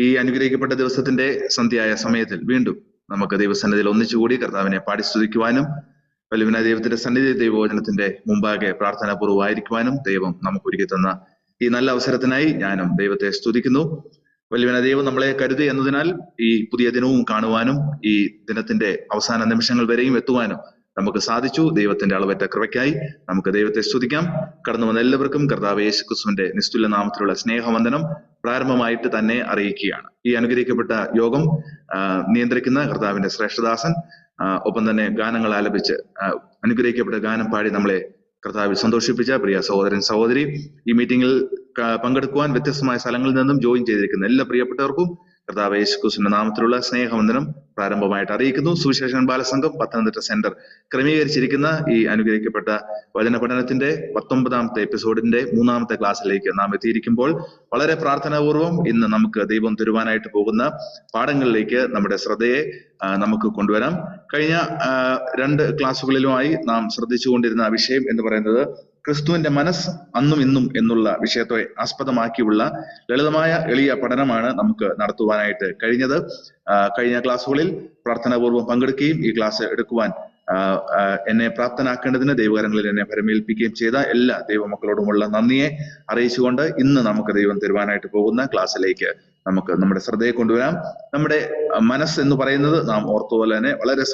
ഈ അനുഗ്രഹിക്കപ്പെട്ട ദിവസത്തിന്റെ സന്ധ്യയായ സമയത്തിൽ വീണ്ടും നമുക്ക് ദൈവസന്നിധിയിൽ ഒന്നിച്ചുകൂടി കർത്താവിനെ പാടി സ്തുതിക്കുവാനും വലുവിന ദൈവത്തിന്റെ സന്നിധി ദൈവവചനത്തിന്റെ മുമ്പാകെ പ്രാർത്ഥനാപൂർവ്വമായിരിക്കുവാനും ദൈവം നമുക്ക് ഒരുക്കി തന്ന ഈ നല്ല അവസരത്തിനായി ഞാനും ദൈവത്തെ സ്തുതിക്കുന്നു. വലുവിന ദൈവം നമ്മളെ കരുതി എന്നതിനാൽ ഈ പുതിയ ദിനവും കാണുവാനും ഈ ദിനത്തിന്റെ അവസാന നിമിഷങ്ങൾ വരെയും എത്തുവാനും നമുക്ക് സാധിച്ചു. ദൈവത്തിന്റെ അളവറ്റ കൃപയ്ക്കായി നമുക്ക് ദൈവത്തെ സ്തുതിക്കാം. കടന്നു വന്ന എല്ലാവർക്കും കർത്താവ് യേശുക്രിസ്തുവിന്റെ നിസ്തുല്യ നാമത്തിലുള്ള സ്നേഹവന്ദനം പ്രാരംഭമായിട്ട് തന്നെ അറിയിക്കുകയാണ്. ഈ അനുഗ്രഹിക്കപ്പെട്ട യോഗം നിയന്ത്രിക്കുന്ന കർത്താവിന്റെ ശ്രേഷ്ഠദാസൻ, ഒപ്പം തന്നെ ഗാനങ്ങൾ ആലപിച്ച് അനുഗ്രഹിക്കപ്പെട്ട ഗാനം പാടി നമ്മളെ കർത്താവിൽ സന്തോഷിപ്പിച്ച പ്രിയ സഹോദരൻ സഹോദരി, ഈ മീറ്റിംഗിൽ പങ്കെടുക്കുവാൻ വ്യത്യസ്തമായ സ്ഥലങ്ങളിൽ നിന്നും ജോയിൻ ചെയ്തിരിക്കുന്ന എല്ലാ പ്രിയപ്പെട്ടവർക്കും കർത്താവ് യേശുക്രിസ്തുവിന്റെ നാമത്തിലുള്ള സ്നേഹവന്ദനം പ്രാരംഭമായിട്ട് അറിയിക്കുന്നു. സുവിശേഷൻ ബാലസംഘം പത്തനംതിട്ട സെന്റർ ക്രമീകരിച്ചിരിക്കുന്ന ഈ അനുഗ്രഹിക്കപ്പെട്ട വചന പഠനത്തിന്റെ 19ാമത്തെ എപ്പിസോഡിന്റെ 3ാമത്തെ ക്ലാസ്സിലേക്ക് നാം എത്തിയിരിക്കുമ്പോൾ വളരെ പ്രാർത്ഥനാപൂർവം ഇന്ന് നമുക്ക് ദൈവം തരുവാനായിട്ട് പോകുന്ന പാഠങ്ങളിലേക്ക് നമ്മുടെ ശ്രദ്ധയെ നമുക്ക് കൊണ്ടുവരാം. കഴിഞ്ഞ 2 ക്ലാസ്സുകളിലുമായി നാം ശ്രദ്ധിച്ചുകൊണ്ടിരുന്ന വിഷയം എന്ന് പറയുന്നത് ക്രിസ്തുവിന്റെ മനസ്സ് അന്നും ഇന്നും എന്നുള്ള വിഷയത്തെ ആസ്പദമാക്കിയുള്ള ലളിതമായ എളിയ പഠനമാണ് നമുക്ക് നടത്തുവാനായിട്ട് കഴിഞ്ഞത്. കഴിഞ്ഞ ക്ലാസ്സുകളിൽ പ്രാർത്ഥനാപൂർവ്വം പങ്കെടുക്കുകയും ഈ ക്ലാസ് എടുക്കുവാൻ എന്നെ പ്രാപ്തനാക്കേണ്ടതിന് ദൈവകരങ്ങളിൽ എന്നെ ഭരമേൽപ്പിക്കുകയും ചെയ്ത എല്ലാ ദൈവമക്കളോടുമുള്ള നന്ദിയെ അറിയിച്ചുകൊണ്ട് ഇന്ന് നമുക്ക് ദൈവം തരുവാനായിട്ട് പോകുന്ന ക്ലാസ്സിലേക്ക് നമുക്ക് നമ്മുടെ ശ്രദ്ധയെ കൊണ്ടുവരാം. നമ്മുടെ മനസ്സ് എന്ന് പറയുന്നത് നാം ഓർത്തുപോലെ തന്നെ വളരെ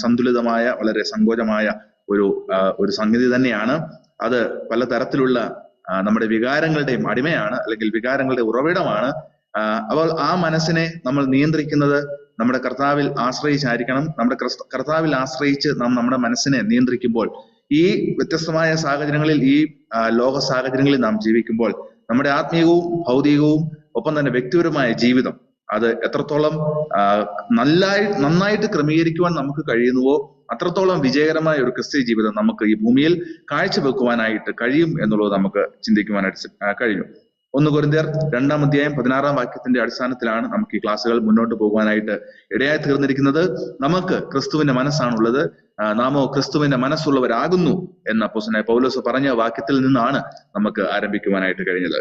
സന്തുലിതമായ, വളരെ സങ്കോചമായ ഒരു സംഗതി തന്നെയാണ്. അത് പലതരത്തിലുള്ള നമ്മുടെ വികാരങ്ങളുടെയും അടിമയാണ്, അല്ലെങ്കിൽ വികാരങ്ങളുടെ ഉറവിടമാണ്. അപ്പോൾ ആ മനസ്സിനെ നമ്മൾ നിയന്ത്രിക്കുന്നത് നമ്മുടെ കർത്താവിൽ ആശ്രയിച്ചായിരിക്കണം. നമ്മുടെ കർത്താവിൽ ആശ്രയിച്ച് നാം നമ്മുടെ മനസ്സിനെ നിയന്ത്രിക്കുമ്പോൾ, ഈ വ്യത്യസ്തമായ സാഹചര്യങ്ങളിൽ, ഈ ലോക സാഹചര്യങ്ങളിൽ നാം ജീവിക്കുമ്പോൾ നമ്മുടെ ആത്മീയവും ഭൗതികവും ഒപ്പം തന്നെ വ്യക്തിപരമായ ജീവിതം അത് എത്രത്തോളം നന്നായിട്ട് ക്രമീകരിക്കുവാൻ നമുക്ക് കഴിയുന്നുവോ അത്രത്തോളം വിജയകരമായ ഒരു ക്രിസ്തീയ ജീവിതം നമുക്ക് ഈ ഭൂമിയിൽ കാഴ്ചവെക്കുവാനായിട്ട് കഴിയും എന്നുള്ളത് നമുക്ക് ചിന്തിക്കുവാനായിട്ട് കഴിഞ്ഞു. 1 കൊരിന്ത്യർ 2-ാം അധ്യായം 16-ാം വാക്യത്തിന്റെ അടിസ്ഥാനത്തിലാണ് നമുക്ക് ഈ ക്ലാസ്സുകൾ മുന്നോട്ട് പോകുവാനായിട്ട് ഇടയായി തീർന്നിരിക്കുന്നത്. നമുക്ക് ക്രിസ്തുവിന്റെ മനസ്സാണുള്ളത്, നാമോ ക്രിസ്തുവിന്റെ മനസ്സുള്ളവരാകുന്നു എന്ന അപ്പോസ്തലനായ പൗലോസ് പറഞ്ഞ വാക്യത്തിൽ നിന്നാണ് നമുക്ക് ആരംഭിക്കുവാനായിട്ട് കഴിഞ്ഞത്.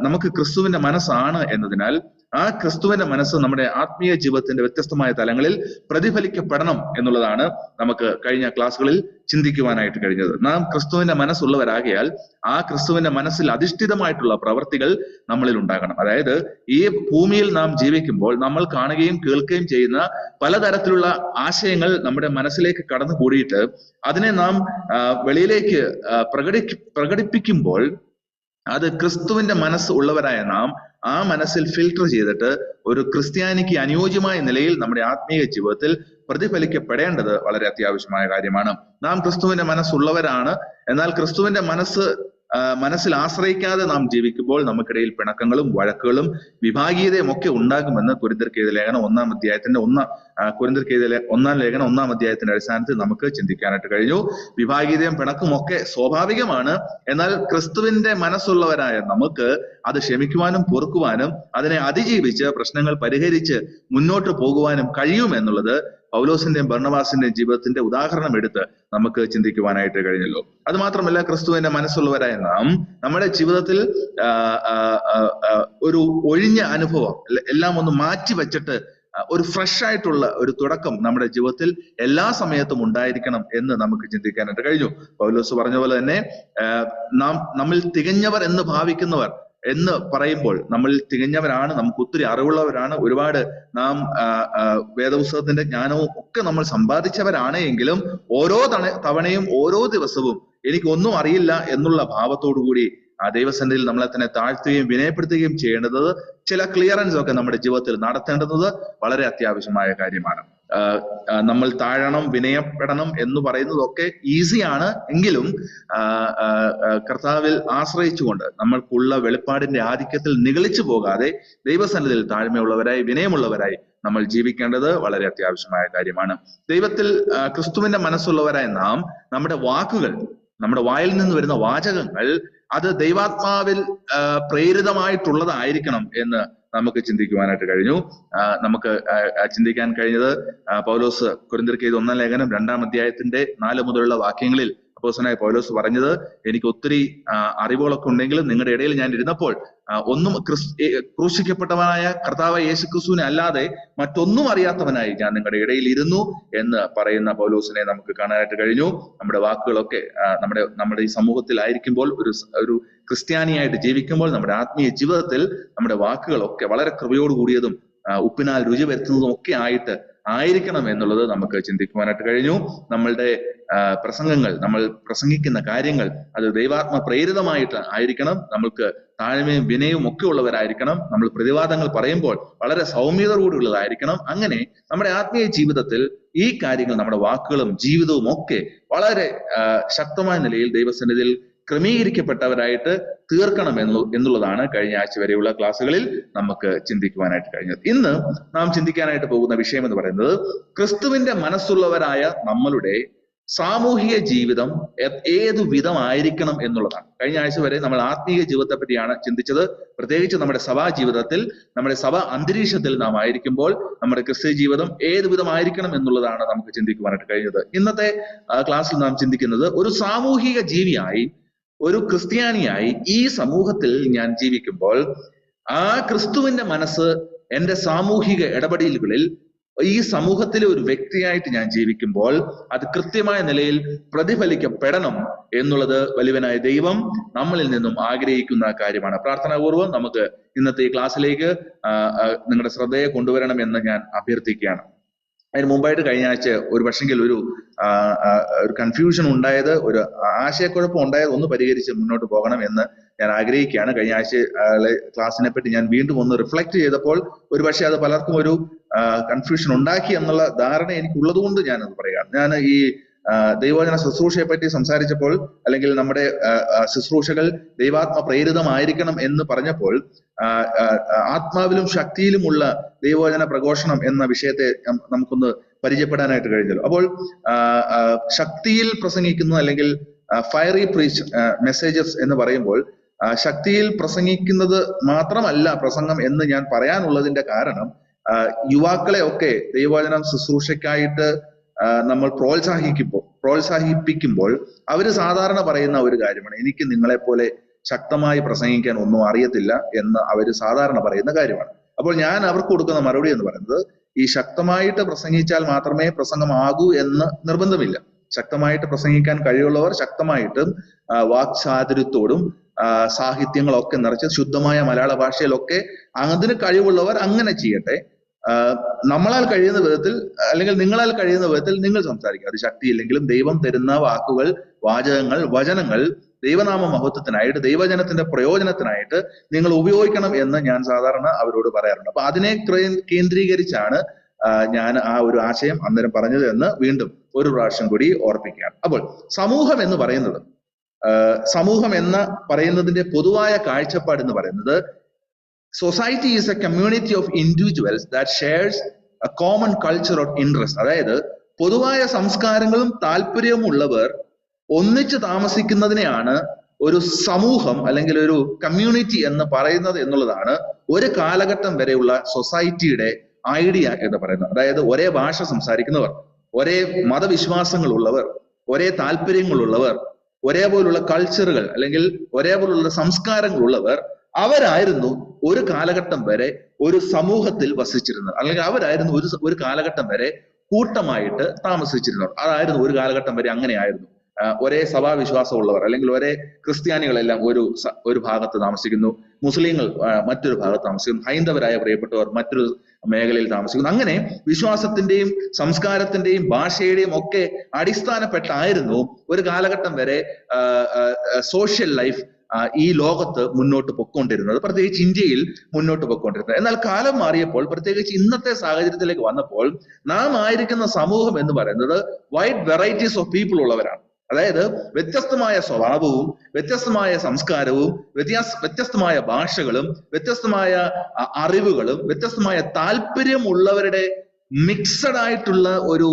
നമുക്ക് ക്രിസ്തുവിന്റെ മനസ്സാണ് എന്നതിനാൽ ആ ക്രിസ്തുവിന്റെ മനസ്സ് നമ്മുടെ ആത്മീയ ജീവിതത്തിന്റെ വ്യത്യസ്തമായ തലങ്ങളിൽ പ്രതിഫലിക്കപ്പെടണം എന്നുള്ളതാണ് നമുക്ക് കഴിഞ്ഞ ക്ലാസ്സുകളിൽ ചിന്തിക്കുവാനായിട്ട് കഴിഞ്ഞത്. നാം ക്രിസ്തുവിന്റെ മനസ്സുള്ളവരാകിയാൽ ആ ക്രിസ്തുവിന്റെ മനസ്സിൽ അധിഷ്ഠിതമായിട്ടുള്ള പ്രവൃത്തികൾ നമ്മളിൽ ഉണ്ടാകണം. അതായത് ഈ ഭൂമിയിൽ നാം ജീവിക്കുമ്പോൾ നമ്മൾ കാണുകയും കേൾക്കുകയും ചെയ്യുന്ന പലതരത്തിലുള്ള ആശയങ്ങൾ നമ്മുടെ മനസ്സിലേക്ക് കടന്നു കൂടിയിട്ട് അതിനെ നാം വെളിയിലേക്ക് പ്രകടിപ്പിക്കുമ്പോൾ അത് ക്രിസ്തുവിന്റെ മനസ്സ് ഉള്ളവരായ നാം ആ മനസ്സിൽ ഫിൽട്ടർ ചെയ്തിട്ട് ഒരു ക്രിസ്ത്യാനിക്ക് അനുയോജ്യമായ നിലയിൽ നമ്മുടെ ആത്മീയ ജീവിതത്തിൽ പ്രതിഫലിക്കപ്പെടേണ്ടത് വളരെ അത്യാവശ്യമായ കാര്യമാണ്. നാം ക്രിസ്തുവിന്റെ മനസ്സുള്ളവരാണ്. എന്നാൽ ക്രിസ്തുവിന്റെ മനസ്സിൽ ആശ്രയിക്കാതെ നാം ജീവിക്കുമ്പോൾ നമുക്കിടയിൽ പിണക്കങ്ങളും വഴക്കുകളും വിഭാഗീയതയും ഒക്കെ ഉണ്ടാകുമെന്ന് കൊരിന്ത്യർക്ക് എഴുതിയ ലേഖനം 1-ാം അധ്യായത്തിന്റെ 1-ാം ലേഖനം 1-ാം അധ്യായത്തിന്റെ അടിസ്ഥാനത്തിൽ നമുക്ക് ചിന്തിക്കാനായിട്ട് കഴിഞ്ഞു. വിഭാഗീയതയും പിണക്കും ഒക്കെ സ്വാഭാവികമാണ്. എന്നാൽ ക്രിസ്തുവിന്റെ മനസ്സുള്ളവരായ നമുക്ക് അത് ക്ഷമിക്കുവാനും പൊറുക്കുവാനും അതിനെ അതിജീവിച്ച് പ്രശ്നങ്ങൾ പരിഹരിച്ച് മുന്നോട്ട് പോകുവാനും കഴിയുമെന്നുള്ളത് പൗലോസിന്റെയും ബർണ്ണബാസിന്റെയും ജീവിതത്തിന്റെ ഉദാഹരണം എടുത്ത് നമുക്ക് ചിന്തിക്കുവാനായിട്ട് കഴിഞ്ഞല്ലോ. അത് മാത്രമല്ല, ക്രിസ്തുവിന്റെ മനസ്സുള്ളവരായ നാം നമ്മുടെ ജീവിതത്തിൽ ഒരു ഒഴിഞ്ഞ അനുഭവം എല്ലാം ഒന്ന് മാറ്റി വെച്ചിട്ട് ഒരു ഫ്രഷ് ആയിട്ടുള്ള ഒരു തുടക്കം നമ്മുടെ ജീവിതത്തിൽ എല്ലാ സമയത്തും ഉണ്ടായിരിക്കണം എന്ന് നമുക്ക് ചിന്തിക്കാനായിട്ട് കഴിഞ്ഞു. പൗലോസ് പറഞ്ഞ പോലെ തന്നെ നമ്മിൽ തികഞ്ഞവർ എന്ന് ഭാവിക്കുന്നവർ എന്ന് പറയുമ്പോൾ നമ്മൾ തികഞ്ഞവരാണ്, നമുക്ക് ഒത്തിരി അറിവുള്ളവരാണ്, ഒരുപാട് നാം വേദപുസ്തകത്തിന്റെ ജ്ഞാനവും ഒക്കെ നമ്മൾ സമ്പാദിച്ചവരാണ്. എങ്കിലും ഓരോ തവണയും ഓരോ ദിവസവും എനിക്കൊന്നും അറിയില്ല എന്നുള്ള ഭാവത്തോടുകൂടി ആ ദൈവസന്നിധിയിൽ നമ്മളെ തന്നെ താഴ്ത്തുകയും വിനയപ്പെടുത്തുകയും ചെയ്യേണ്ടത്, ചില ക്ലിയറൻസ് ഒക്കെ നമ്മുടെ ജീവിതത്തിൽ നടത്തേണ്ടത് വളരെ അത്യാവശ്യമായ കാര്യമാണ്. നമ്മൾ താഴണം, വിനയപ്പെടണം എന്ന് പറയുന്നതൊക്കെ ഈസിയാണ്. എങ്കിലും കർത്താവിൽ ആശ്രയിച്ചുകൊണ്ട് നമ്മൾക്കുള്ള വെളിപ്പാടിന്റെ ആധിക്യത്തിൽ നിഗളിച്ചു പോകാതെ ദൈവസന്നിധിയിൽ താഴ്മയുള്ളവരായി വിനയമുള്ളവരായി നമ്മൾ ജീവിക്കേണ്ടത് വളരെ അത്യാവശ്യമായ കാര്യമാണ്. ദൈവത്തിൽ ക്രിസ്തുവിന്റെ മനസ്സുള്ളവരായ നാം നമ്മുടെ വാക്കുകൾ, നമ്മുടെ വായിൽ നിന്ന് വരുന്ന വാചകങ്ങൾ അത് ദൈവാത്മാവിൽ പ്രേരിതമായിട്ടുള്ളതായിരിക്കണം എന്ന് നമുക്ക് ചിന്തിക്കുവാനായിട്ട് കഴിഞ്ഞു. നമുക്ക് ചിന്തിക്കാൻ കഴിഞ്ഞത് പൗലോസ് കൊരിന്ത്യർക്ക് എഴുതിയ 1-ാം ലേഖനം 2-ാം അധ്യായത്തിന്റെ 4 മുതലുള്ള വാക്യങ്ങളിൽ അപ്പോസ്തലനായ പൗലോസ് പറഞ്ഞത്, എനിക്ക് ഒത്തിരി അറിവുകളൊക്കെ ഉണ്ടെങ്കിലും നിങ്ങളുടെ ഇടയിൽ ഞാൻ ഇരുന്നപ്പോൾ ഒന്നും ക്രൂശിക്കപ്പെട്ടവനായ കർത്താവ് യേശു ക്രിസ്തുവിനെ അല്ലാതെ മറ്റൊന്നും അറിയാത്തവനായി ഞാൻ നിങ്ങളുടെ ഇടയിൽ ഇരുന്നു എന്ന് പറയുന്ന പൗലോസിനെ നമുക്ക് കാണാനായിട്ട് കഴിഞ്ഞു. നമ്മുടെ വാക്കുകളൊക്കെ നമ്മുടെ ഈ സമൂഹത്തിലായിരിക്കുമ്പോൾ, ഒരു ക്രിസ്ത്യാനിയായിട്ട് ജീവിക്കുമ്പോൾ, നമ്മുടെ ആത്മീയ ജീവിതത്തിൽ നമ്മുടെ വാക്കുകളൊക്കെ വളരെ കൃപയോട് കൂടിയതും ഉപ്പിനാൽ രുചി വരുത്തുന്നതും ഒക്കെ ആയിരിക്കണം എന്നുള്ളത് നമുക്ക് ചിന്തിക്കുവാനായിട്ട് കഴിഞ്ഞു. നമ്മളുടെ പ്രസംഗങ്ങൾ, നമ്മൾ പ്രസംഗിക്കുന്ന കാര്യങ്ങൾ അത് ദൈവാത്മ പ്രേരിതമായിട്ട് ആയിരിക്കണം. നമ്മൾക്ക് താഴ്മയും വിനയവും ഒക്കെ ഉള്ളവരായിരിക്കണം. നമ്മൾ പ്രതിവാദങ്ങൾ പറയുമ്പോൾ വളരെ സൗമ്യതയോടുള്ളതായിരിക്കണം. അങ്ങനെ നമ്മുടെ ആത്മീയ ജീവിതത്തിൽ ഈ കാര്യങ്ങൾ, നമ്മുടെ വാക്കുകളും ജീവിതവും ഒക്കെ വളരെ ശക്തമായ നിലയിൽ ദൈവസന്നിധിയിൽ ക്രമീകരിക്കപ്പെട്ടവരായിട്ട് തീർക്കണം എന്നുള്ളതാണ് കഴിഞ്ഞ ആഴ്ച വരെയുള്ള ക്ലാസ്സുകളിൽ നമുക്ക് ചിന്തിക്കുവാനായിട്ട് കഴിഞ്ഞത്. ഇന്ന് നാം ചിന്തിക്കാനായിട്ട് പോകുന്ന വിഷയം എന്ന് പറയുന്നത് ക്രിസ്തുവിന്റെ മനസ്സുള്ളവരായ നമ്മളുടെ സാമൂഹിക ജീവിതം ഏതു വിധമായിരിക്കണം എന്നുള്ളതാണ്. കഴിഞ്ഞ ആഴ്ച വരെ നമ്മൾ ആത്മീയ ജീവിതത്തെ പറ്റിയാണ് ചിന്തിച്ചത്. പ്രത്യേകിച്ച് നമ്മുടെ സഭാ ജീവിതത്തിൽ, നമ്മുടെ സഭാ അന്തരീക്ഷത്തിൽ നാം ആയിരിക്കുമ്പോൾ നമ്മുടെ ക്രിസ്ത്യ ജീവിതം ഏതു വിധമായിരിക്കണം എന്നുള്ളതാണ് നമുക്ക് ചിന്തിക്കുവാനായിട്ട് കഴിഞ്ഞത്. ഇന്നത്തെ ക്ലാസ്സിൽ നാം ചിന്തിക്കുന്നത് ഒരു സാമൂഹിക ജീവിയായി, ഒരു ക്രിസ്ത്യാനിയായി ഈ സമൂഹത്തിൽ ഞാൻ ജീവിക്കുമ്പോൾ ആ ക്രിസ്തുവിന്റെ മനസ്സ് എന്റെ സാമൂഹിക ഇടപെടലുകളിൽ, ഈ സമൂഹത്തിലെ ഒരു വ്യക്തിയായിട്ട് ഞാൻ ജീവിക്കുമ്പോൾ അത് കൃത്യമായ നിലയിൽ പ്രതിഫലിക്കപ്പെടണം എന്നുള്ളത് വലിയവനായ ദൈവം നമ്മളിൽ നിന്നും ആഗ്രഹിക്കുന്ന കാര്യമാണ്. പ്രാർത്ഥനാപൂർവം നമുക്ക് ഇന്നത്തെ ഈ ക്ലാസ്സിലേക്ക് നിങ്ങളുടെ ശ്രദ്ധയെ കൊണ്ടുവരണം എന്ന് ഞാൻ അഭ്യർത്ഥിക്കുകയാണ്. അതിന് മുമ്പായിട്ട് കഴിഞ്ഞ ആഴ്ച ഒരു പക്ഷെങ്കിൽ ഒരു കൺഫ്യൂഷൻ ഉണ്ടായത്, ഒരു ആശയക്കുഴപ്പം ഉണ്ടായത് ഒന്ന് പരിഹരിച്ച് മുന്നോട്ട് പോകണം എന്ന് ഞാൻ ആഗ്രഹിക്കുകയാണ്. കഴിഞ്ഞ ആഴ്ച ക്ലാസ്സിനെ പറ്റി ഞാൻ വീണ്ടും ഒന്ന് റിഫ്ലക്ട് ചെയ്തപ്പോൾ ഒരു പക്ഷെ അത് പലർക്കും ഒരു കൺഫ്യൂഷൻ ഉണ്ടാക്കി എന്നുള്ള ധാരണ എനിക്കുള്ളത് കൊണ്ട് ഞാനത് പറയുകയാണ്. ഞാൻ ഈ ദൈവവചന ശുശ്രൂഷയെ പറ്റി സംസാരിച്ചപ്പോൾ, അല്ലെങ്കിൽ നമ്മുടെ ശുശ്രൂഷകൾ ദൈവാത്മ പ്രേരിതമായിരിക്കണം എന്ന് പറഞ്ഞപ്പോൾ ആത്മാവിലും ശക്തിയിലുമുള്ള ദൈവവചന പ്രഘോഷണം എന്ന വിഷയത്തെ നമുക്കൊന്ന് പരിചയപ്പെടാനായിട്ട് കഴിഞ്ഞല്ലോ. അപ്പോൾ ശക്തിയിൽ പ്രസംഗിക്കുന്ന, അല്ലെങ്കിൽ ഫയറി പ്രീച്ച് മെസ്സേജസ് എന്ന് പറയുമ്പോൾ ശക്തിയിൽ പ്രസംഗിക്കുന്നത് മാത്രമല്ല പ്രസംഗം എന്ന് ഞാൻ പറയാനുള്ളതിന്റെ കാരണം, യുവാക്കളെ ഒക്കെ ദൈവവചനം ശുശ്രൂഷയ്ക്കായിട്ട് നമ്മൾ പ്രോത്സാഹിപ്പിക്കുമ്പോൾ അവര് സാധാരണ പറയുന്ന ഒരു കാര്യമാണ്, എനിക്ക് നിങ്ങളെ പോലെ ശക്തമായി പ്രസംഗിക്കാൻ ഒന്നും അറിയത്തില്ല എന്ന് അവര് സാധാരണ പറയുന്ന കാര്യമാണ്. അപ്പോൾ ഞാൻ അവർക്ക് കൊടുക്കുന്ന മറുപടി എന്ന് പറയുന്നത്, ഈ ശക്തമായിട്ട് പ്രസംഗിച്ചാൽ മാത്രമേ പ്രസംഗമാകൂ എന്ന് നിർബന്ധമില്ല. ശക്തമായിട്ട് പ്രസംഗിക്കാൻ കഴിവുള്ളവർ ശക്തമായിട്ടും വാക്ചാതുര്യത്തോടും സാഹിത്യങ്ങളൊക്കെ നിറച്ച് ശുദ്ധമായ മലയാള ഭാഷയിലൊക്കെ അതിന് കഴിവുള്ളവർ അങ്ങനെ ചെയ്യട്ടെ. നമ്മളാൽ കഴിയുന്ന വിധത്തിൽ, അല്ലെങ്കിൽ നിങ്ങളാൽ കഴിയുന്ന വിധത്തിൽ നിങ്ങൾ സംസാരിക്കുക. അത് ശക്തിയില്ലെങ്കിലും ദൈവം തരുന്ന വാക്കുകൾ, വാചകങ്ങൾ, വചനങ്ങൾ ദൈവനാമ മഹത്വത്തിനായിട്ട്, ദൈവജനത്തിന്റെ പ്രയോജനത്തിനായിട്ട് നിങ്ങൾ ഉപയോഗിക്കണം എന്ന് ഞാൻ സാധാരണ അവരോട് പറയാറുണ്ട്. അപ്പൊ അതിനെ കേന്ദ്രീകരിച്ചാണ് ഞാൻ ആ ഒരു ആശയം അന്നേരം പറഞ്ഞത് എന്ന് വീണ്ടും ഒരു പ്രാവശ്യം കൂടി ഓർപ്പിക്കുകയാണ്. അപ്പോൾ സമൂഹം എന്ന് പറയുന്നതിന്റെ പൊതുവായ കാഴ്ചപ്പാട് എന്ന് പറയുന്നത്, society is a community of individuals that shares a common culture or interest. അതായത് പൊതുവായ സംസ്കാരങ്ങളും താല്പര്യവും ഉള്ളവർ ഒന്നിച്ച് താമസിക്കുന്നതിനെയാണ് ഒരു സമൂഹം അല്ലെങ്കിൽ ഒരു കമ്മ്യൂണിറ്റി എന്ന് പറയുന്നത് എന്നുള്ളതാണ് ഒരു കാലഘട്ടം വരെയുള്ള സൊസൈറ്റിയുടെ ഐഡിയ എന്ന് പറയുന്നത്. അതായത് ഒരേ ഭാഷ സംസാരിക്കുന്നവർ, ഒരേ മതവിശ്വാസങ്ങളുള്ളവർ, ഒരേ താല്പര്യങ്ങളുള്ളവർ, ഒരേപോലുള്ള കൾച്ചറുകൾ അല്ലെങ്കിൽ ഒരേപോലുള്ള സംസ്കാരങ്ങളുള്ളവർ, അവരായിരുന്നു ഒരു കാലഘട്ടം വരെ ഒരു സമൂഹത്തിൽ വസിച്ചിരുന്നത്, അല്ലെങ്കിൽ അവരായിരുന്നു ഒരു കാലഘട്ടം വരെ കൂട്ടമായിട്ട് താമസിച്ചിരുന്നവർ. അതായിരുന്നു ഒരു കാലഘട്ടം വരെ അങ്ങനെയായിരുന്നു. ഒരേ സഭാവിശ്വാസമുള്ളവർ അല്ലെങ്കിൽ ഒരേ ക്രിസ്ത്യാനികളെല്ലാം ഒരു ഭാഗത്ത് താമസിക്കുന്നു, മുസ്ലിങ്ങൾ മറ്റൊരു ഭാഗത്ത് താമസിക്കുന്നു, ഹൈന്ദവരായ പ്രിയപ്പെട്ടവർ മറ്റൊരു മേഖലയിൽ താമസിക്കുന്നു. അങ്ങനെ വിശ്വാസത്തിന്റെയും സംസ്കാരത്തിന്റെയും ഭാഷയുടെയും ഒക്കെ അടിസ്ഥാനപ്പെട്ടായിരുന്നു ഒരു കാലഘട്ടം വരെ സോഷ്യൽ ലൈഫ് ഈ ലോകത്ത് മുന്നോട്ട് പൊയ്ക്കൊണ്ടിരുന്നത്, പ്രത്യേകിച്ച് ഇന്ത്യയിൽ മുന്നോട്ട് പൊയ്ക്കൊണ്ടിരുന്നത്. എന്നാൽ കാലം മാറിയപ്പോൾ, പ്രത്യേകിച്ച് ഇന്നത്തെ സാഹചര്യത്തിലേക്ക് വന്നപ്പോൾ, നാം ആയിരിക്കുന്ന സമൂഹം എന്ന് പറയുന്നത് വൈഡ് വെറൈറ്റീസ് ഓഫ് പീപ്പിൾ ഉള്ളവരാണ്. അതായത് വ്യത്യസ്തമായ സ്വഭാവവും വ്യത്യസ്തമായ സംസ്കാരവും വ്യത്യസ്തമായ ഭാഷകളും വ്യത്യസ്തമായ അറിവുകളും വ്യത്യസ്തമായ താല്പര്യമുള്ളവരുടെ മിക്സഡ് ആയിട്ടുള്ള ഒരു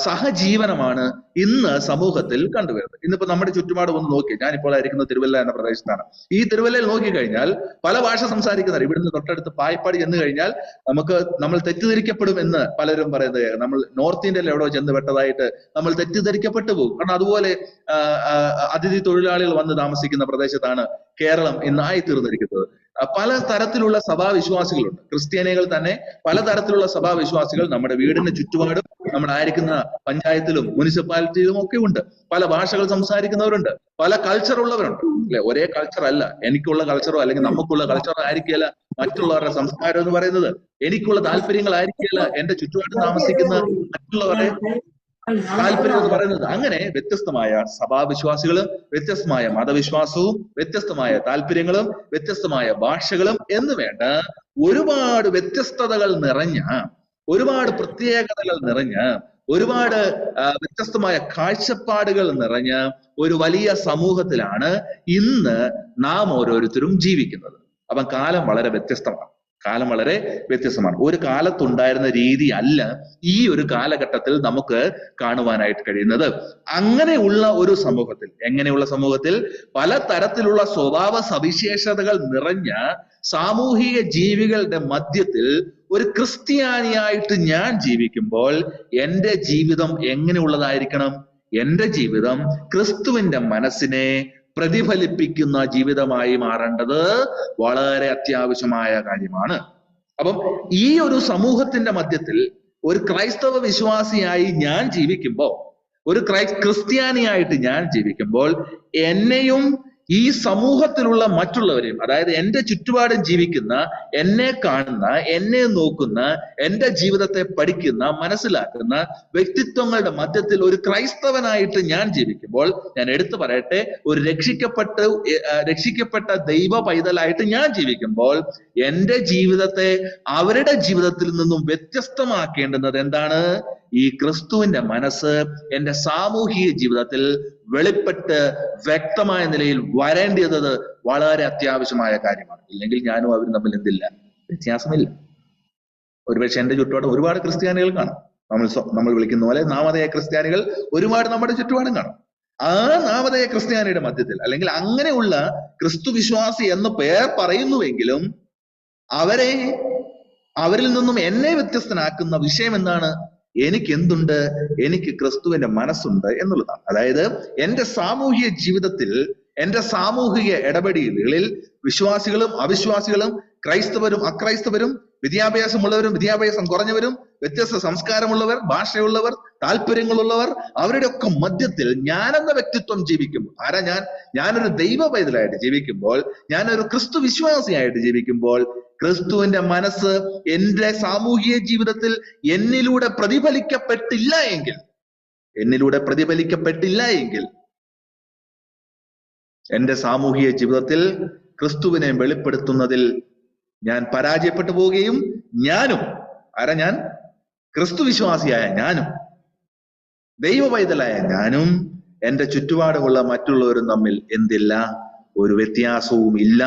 സഹജീവനമാണ് ഇന്ന് സമൂഹത്തിൽ കണ്ടുവരുന്നത്. ഇന്നിപ്പോ നമ്മുടെ ചുറ്റുപാട് ഒന്ന് നോക്കി, ഞാനിപ്പോൾ ആയിരിക്കുന്ന തിരുവല്ല എന്ന പ്രദേശത്താണ്. ഈ തിരുവല്ലയിൽ നോക്കിക്കഴിഞ്ഞാൽ പല ഭാഷ സംസാരിക്കുന്നവർ, ഇവിടുന്ന് തൊട്ടടുത്ത് പായിപ്പാടി ചെന്ന് കഴിഞ്ഞാൽ നമ്മൾ തെറ്റിദ്ധരിക്കപ്പെടും എന്ന് പലരും പറയുന്നത്. നമ്മൾ നോർത്ത് ഇന്ത്യയിൽ എവിടെയോ ചെന്ന് പെട്ടതായിട്ട് നമ്മൾ തെറ്റിദ്ധരിക്കപ്പെട്ടു പോകും. കാരണം അതുപോലെ അതിഥി തൊഴിലാളികൾ വന്ന് താമസിക്കുന്ന പ്രദേശത്താണ് കേരളം ഇന്നായി തീർന്നിരിക്കുന്നത്. പല തരത്തിലുള്ള സഭാവിശ്വാസികളുണ്ട്. ക്രിസ്ത്യാനികൾ തന്നെ പലതരത്തിലുള്ള സഭാവിശ്വാസികൾ നമ്മുടെ വീടിന് ചുറ്റുപാടും നമ്മുടെ ആയിരിക്കുന്ന പഞ്ചായത്തിലും മുനിസിപ്പാലിറ്റിയിലും ഒക്കെ ഉണ്ട്. പല ഭാഷകൾ സംസാരിക്കുന്നവരുണ്ട്, പല കൾച്ചർ ഉള്ളവരുണ്ട്, അല്ലെ? ഒരേ കൾച്ചർ അല്ല. എനിക്കുള്ള കൾച്ചറോ അല്ലെങ്കിൽ നമുക്കുള്ള കൾച്ചറോ ആയിരിക്കില്ല മറ്റുള്ളവരുടെ സംസ്കാരം എന്ന് പറയുന്നത്. എനിക്കുള്ള താല്പര്യങ്ങളായിരിക്കില്ല എന്റെ ചുറ്റുപാടും താമസിക്കുന്ന മറ്റുള്ളവരുടെ താല്പര്യം എന്ന് പറയുന്നത്. അങ്ങനെ വ്യത്യസ്തമായ സഭാവിശ്വാസികളും വ്യത്യസ്തമായ മതവിശ്വാസവും വ്യത്യസ്തമായ താല്പര്യങ്ങളും വ്യത്യസ്തമായ ഭാഷകളും എന്ന് വേണ്ട ഒരുപാട് വ്യത്യസ്തതകൾ നിറഞ്ഞ, ഒരുപാട് പ്രത്യേകതകൾ നിറഞ്ഞ, ഒരുപാട് വ്യത്യസ്തമായ കാഴ്ചപ്പാടുകൾ നിറഞ്ഞ ഒരു വലിയ സമൂഹത്തിലാണ് ഇന്ന് നാം ഓരോരുത്തരും ജീവിക്കുന്നത്. അപ്പം കാലം വളരെ വ്യത്യസ്തമാണ്. കാലം വളരെ വ്യത്യസ്തമാണ്. ഒരു കാലത്തുണ്ടായിരുന്ന രീതി അല്ല ഈ ഒരു കാലഘട്ടത്തിൽ നമുക്ക് കാണുവാനായിട്ട് കഴിയുന്നത്. അങ്ങനെയുള്ള ഒരു സമൂഹത്തിൽ, എങ്ങനെയുള്ള സമൂഹത്തിൽ പലതരത്തിലുള്ള സ്വഭാവ സവിശേഷതകൾ നിറഞ്ഞ സാമൂഹിക ജീവികളുടെ മധ്യത്തിൽ ഒരു ക്രിസ്ത്യാനിയായിട്ട് ഞാൻ ജീവിക്കുമ്പോൾ എന്റെ ജീവിതം എങ്ങനെയുള്ളതായിരിക്കണം? എന്റെ ജീവിതം ക്രിസ്തുവിന്റെ മനസ്സിനെ പ്രതിഫലിപ്പിക്കുന്ന ജീവിതമായി മാറേണ്ടത് വളരെ അത്യാവശ്യമായ കാര്യമാണ്. അപ്പം ഈ ഒരു സമൂഹത്തിന്റെ മധ്യത്തിൽ ഒരു ക്രൈസ്തവ വിശ്വാസിയായി ഞാൻ ജീവിക്കുമ്പോൾ, ഒരു ക്രിസ്ത്യാനിയായിട്ട് ഞാൻ ജീവിക്കുമ്പോൾ എന്നെയും ഈ സമൂഹത്തിലുള്ള മറ്റുള്ളവരെയും, അതായത് എന്റെ ചുറ്റുപാടും ജീവിക്കുന്ന, എന്നെ കാണുന്ന, എന്നെ നോക്കുന്ന, എന്റെ ജീവിതത്തെ പഠിക്കുന്ന, മനസ്സിലാക്കുന്ന വ്യക്തിത്വങ്ങളുടെ മധ്യത്തിൽ ഒരു ക്രൈസ്തവനായിട്ട് ഞാൻ ജീവിക്കുമ്പോൾ, ഞാൻ എടുത്തു പറയട്ടെ, ഒരു രക്ഷിക്കപ്പെട്ട ദൈവ പൈതലായിട്ട് ഞാൻ ജീവിക്കുമ്പോൾ എന്റെ ജീവിതത്തെ അവരുടെ ജീവിതത്തിൽ നിന്നും വ്യത്യസ്തമാക്കേണ്ടുന്നത് എന്താണ്? ഈ ക്രിസ്തുവിന്റെ മനസ്സ് എന്റെ സാമൂഹിക ജീവിതത്തിൽ വെളിപ്പെട്ട് വ്യക്തമായ നിലയിൽ വരേണ്ടത് വളരെ അത്യാവശ്യമായ കാര്യമാണ്. ഇല്ലെങ്കിൽ ഞാനും അവരും തമ്മിൽ എന്തില്ല? വ്യത്യാസമില്ല. ഒരുപക്ഷെ എന്റെ ചുറ്റുപാടും ഒരുപാട് ക്രിസ്ത്യാനികൾ കാണും. നമ്മൾ വിളിക്കുന്ന പോലെ നാമധേയ ക്രിസ്ത്യാനികൾ ഒരുപാട് നമ്മുടെ ചുറ്റുപാടും കാണും. ആ നാമധേയ ക്രിസ്ത്യാനിയുടെ മധ്യത്തിൽ, അല്ലെങ്കിൽ അങ്ങനെയുള്ള ക്രിസ്തു വിശ്വാസി എന്ന് പേർ പറയുന്നുവെങ്കിലും അവരിൽ നിന്നും എന്നെ വ്യത്യസ്തനാക്കുന്ന വിഷയം എന്താണ്? എനിക്ക് എന്തുണ്ട്? എനിക്ക് ക്രിസ്തുവിന്റെ മനസ്സുണ്ട് എന്നുള്ളതാണ്. അതായത് എന്റെ സാമൂഹിക ജീവിതത്തിൽ, എന്റെ സാമൂഹിക ഇടപെടലുകളിൽ വിശ്വാസികളും അവിശ്വാസികളും, ക്രൈസ്തവരും അക്രൈസ്തവരും, വിദ്യാഭ്യാസമുള്ളവരും വിദ്യാഭ്യാസം കുറഞ്ഞവരും, വ്യത്യസ്ത സംസ്കാരമുള്ളവർ, ഭാഷയുള്ളവർ, താല്പര്യങ്ങളുള്ളവർ, അവരുടെ ഒക്കെ മധ്യത്തിൽ ഞാനെന്ന വ്യക്തിത്വം ജീവിക്കുമ്പോൾ, ഞാനൊരു ദൈവ പൈതലായിട്ട് ജീവിക്കുമ്പോൾ, ഞാനൊരു ക്രിസ്തു വിശ്വാസിയായിട്ട് ജീവിക്കുമ്പോൾ ക്രിസ്തുവിന്റെ മനസ്സ് എന്റെ സാമൂഹിക ജീവിതത്തിൽ എന്നിലൂടെ പ്രതിഫലിക്കപ്പെട്ടില്ല എങ്കിൽ എന്റെ സാമൂഹിക ജീവിതത്തിൽ ക്രിസ്തുവിനെ വെളിപ്പെടുത്തുന്നതിൽ ഞാൻ പരാജയപ്പെട്ടു പോവുകയും ഞാൻ ക്രിസ്തു വിശ്വാസിയായ ഞാനും ദൈവ പൈതലായ ഞാനും എന്റെ ചുറ്റുപാടുമുള്ള മറ്റുള്ളവരും തമ്മിൽ എന്തില്ല? ഒരു വ്യത്യാസവും ഇല്ല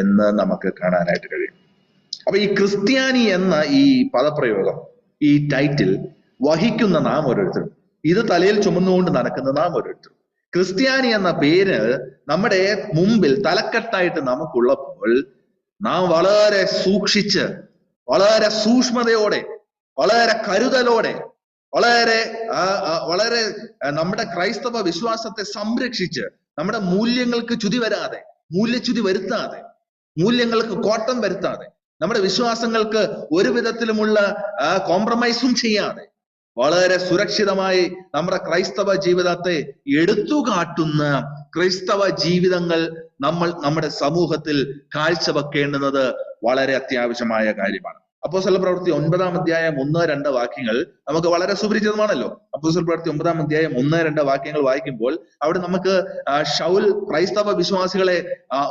എന്ന് നമുക്ക് കാണാനായിട്ട് കഴിയും. അപ്പൊ ഈ ക്രിസ്ത്യാനി എന്ന ഈ പദപ്രയോഗം, ഈ ടൈറ്റിൽ വഹിക്കുന്ന നാം ഓരോരുത്തരും, ഇത് തലയിൽ ചുമന്നുകൊണ്ട് നടക്കുന്ന നാം ഓരോരുത്തരും, ക്രിസ്ത്യാനി എന്ന പേര് നമ്മുടെ മുമ്പിൽ തലക്കെട്ടായിട്ട് നമുക്കുള്ളപ്പോൾ നാം വളരെ സൂക്ഷിച്ച്, വളരെ സൂക്ഷ്മതയോടെ, വളരെ കരുതലോടെ, വളരെ നമ്മുടെ ക്രൈസ്തവ വിശ്വാസത്തെ സംരക്ഷിച്ച്, നമ്മുടെ മൂല്യങ്ങൾക്ക് മൂല്യച്യുതി വരുത്താതെ, മൂല്യങ്ങൾക്ക് കോട്ടം വരുത്താതെ, നമ്മുടെ വിശ്വാസങ്ങൾക്ക് ഒരു വിധത്തിലുമുള്ള കോംപ്രമൈസും ചെയ്യാതെ വളരെ സുരക്ഷിതമായി നമ്മുടെ ക്രൈസ്തവ ജീവിതത്തെ എടുത്തുകാട്ടുന്ന ക്രൈസ്തവ ജീവിതങ്ങൾ നമ്മുടെ സമൂഹത്തിൽ കാഴ്ചവെക്കേണ്ടുന്നത് വളരെ അത്യാവശ്യമായ കാര്യമാണ്. അപ്പോസ്തല പ്രവൃത്തി 9-ാം അധ്യായം 1-2 വാക്യങ്ങൾ നമുക്ക് വളരെ സുപരിചിതമാണല്ലോ. അപ്പോസ്തല പ്രവൃത്തി 9-ാം അധ്യായം 1-2 വാക്യങ്ങൾ വായിക്കുമ്പോൾ അവിടെ നമുക്ക് ശൗൽ ക്രൈസ്തവ വിശ്വാസികളെ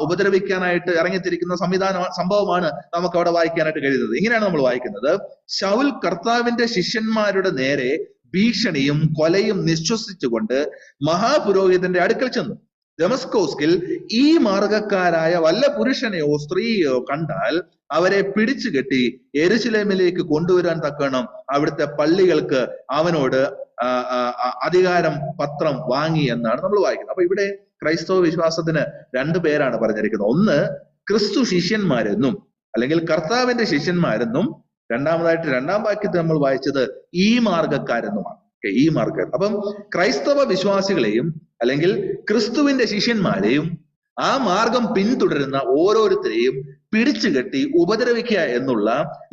ഉപദ്രവിക്കാനായിട്ട് ഇറങ്ങിത്തിരിക്കുന്ന സംഭവമാണ് നമുക്ക് അവിടെ വായിക്കാനായിട്ട് കഴിയുന്നത്. ഇങ്ങനെയാണ് നമ്മൾ വായിക്കുന്നത്: ശൗൽ കർത്താവിന്റെ ശിഷ്യന്മാരുടെ നേരെ ഭീഷണിയും കൊലയും നിശ്വസിച്ചുകൊണ്ട് മഹാപുരോഹിതന്റെ അടുക്കൽ ചെന്നു. ദമസ്കോസ്കിൽ ഈ മാർഗക്കാരായ വല്ല പുരുഷനെയോ സ്ത്രീയോ കണ്ടാൽ അവരെ പിടിച്ചു കെട്ടി യെരൂശലേമിലേക്ക് കൊണ്ടുവരാൻ തക്കണം അവിടുത്തെ പള്ളികൾക്ക് അവനോട് അധികാരം പത്രം വാങ്ങി എന്നാണ് നമ്മൾ വായിക്കുന്നത്. അപ്പൊ ഇവിടെ ക്രൈസ്തവ വിശ്വാസത്തിന് രണ്ടു പേരാണ് പറഞ്ഞിരിക്കുന്നത്. ഒന്ന് ക്രിസ്തു ശിഷ്യന്മാരെന്നും അല്ലെങ്കിൽ കർത്താവിന്റെ ശിഷ്യന്മാരെന്നും, രണ്ടാമതായിട്ട് രണ്ടാം വാക്യത്തിൽ നമ്മൾ വായിച്ചത് ഈ മാർഗക്കാരെന്നുമാണ്. ഈ മാർഗക്കാർ. അപ്പം ക്രൈസ്തവ വിശ്വാസികളെയും അല്ലെങ്കിൽ ക്രിസ്തുവിന്റെ ശിഷ്യന്മാരെയും ആ മാർഗം പിന്തുടരുന്ന ഓരോരുത്തരെയും പിടിച്ചുകെട്ടി ഉപദ്രവിക്കുക എന്നുള്ള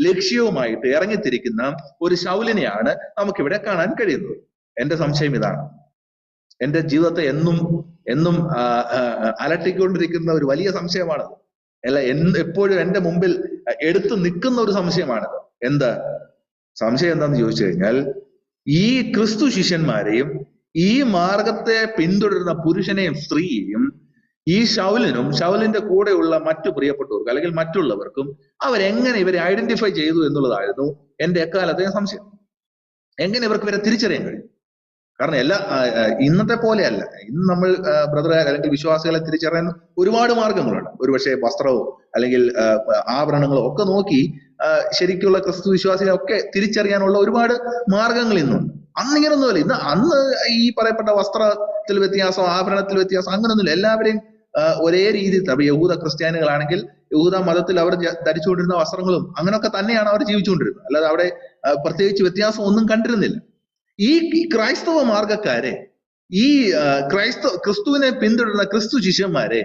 ലക്ഷ്യവുമായിട്ട് ഇറങ്ങിത്തിരിക്കുന്ന ഒരു ശൗലിനെയാണ് നമുക്കിവിടെ കാണാൻ കഴിയുന്നത്. എന്റെ സംശയം ഇതാണ്, എന്റെ ജീവിതത്തെ എന്നും അലട്ടിക്കൊണ്ടിരിക്കുന്ന ഒരു വലിയ സംശയമാണത്. എപ്പോഴും എന്റെ മുമ്പിൽ എടുത്തു നിൽക്കുന്ന ഒരു സംശയമാണിത്. സംശയം എന്താന്ന് ചോദിച്ചു കഴിഞ്ഞാൽ, ഈ ക്രിസ്തു ശിഷ്യന്മാരെയും ഈ മാർഗത്തെ പിന്തുടരുന്ന പുരുഷനെയും സ്ത്രീയെയും ഈ ശൗലിന്റെ കൂടെയുള്ള മറ്റു പ്രിയപ്പെട്ടവർക്കും അല്ലെങ്കിൽ മറ്റുള്ളവർക്കും അവരെങ്ങനെ ഇവരെ ഐഡന്റിഫൈ ചെയ്തു എന്നുള്ളതായിരുന്നു എന്റെ എക്കാലത്തെ സംശയം. എങ്ങനെ ഇവർക്ക് ഇവരെ തിരിച്ചറിയാൻ കഴിയും? കാരണം ഇന്നത്തെ പോലെയല്ല. ഇന്ന് നമ്മൾ ബ്രദറെ അല്ലെങ്കിൽ വിശ്വാസികളെ തിരിച്ചറിയാൻ ഒരുപാട് മാർഗങ്ങളുണ്ട്. ഒരുപക്ഷെ വസ്ത്രമോ അല്ലെങ്കിൽ ആഭരണങ്ങളോ ഒക്കെ നോക്കി ശരിക്കുള്ള ക്രിസ്തു വിശ്വാസികളെ ഒക്കെ തിരിച്ചറിയാനുള്ള ഒരുപാട് മാർഗങ്ങൾ ഇന്നുണ്ട്. അന്നിങ്ങനൊന്നുമില്ല. അന്ന് ഈ പറയപ്പെട്ട വസ്ത്രത്തിൽ വ്യത്യാസം, ആഭരണത്തിൽ വ്യത്യാസം, അങ്ങനൊന്നുമില്ല. എല്ലാവരെയും ഒരേ രീതിയിൽ. അപ്പൊ യഹൂദ ക്രിസ്ത്യാനികളാണെങ്കിൽ യഹൂദ മതത്തിൽ അവർ ധരിച്ചുകൊണ്ടിരുന്ന വസ്ത്രങ്ങളും അങ്ങനെയൊക്കെ തന്നെയാണ് അവർ ജീവിച്ചുകൊണ്ടിരുന്നത്. അല്ലാതെ അവിടെ പ്രത്യേകിച്ച് വ്യത്യാസം ഒന്നും കണ്ടിരുന്നില്ല. ഈ ക്രൈസ്തവ മാർഗക്കാരെ, ഈ ക്രിസ്തുവിനെ പിന്തുടരുന്ന ക്രിസ്തു ശിഷ്യന്മാരെ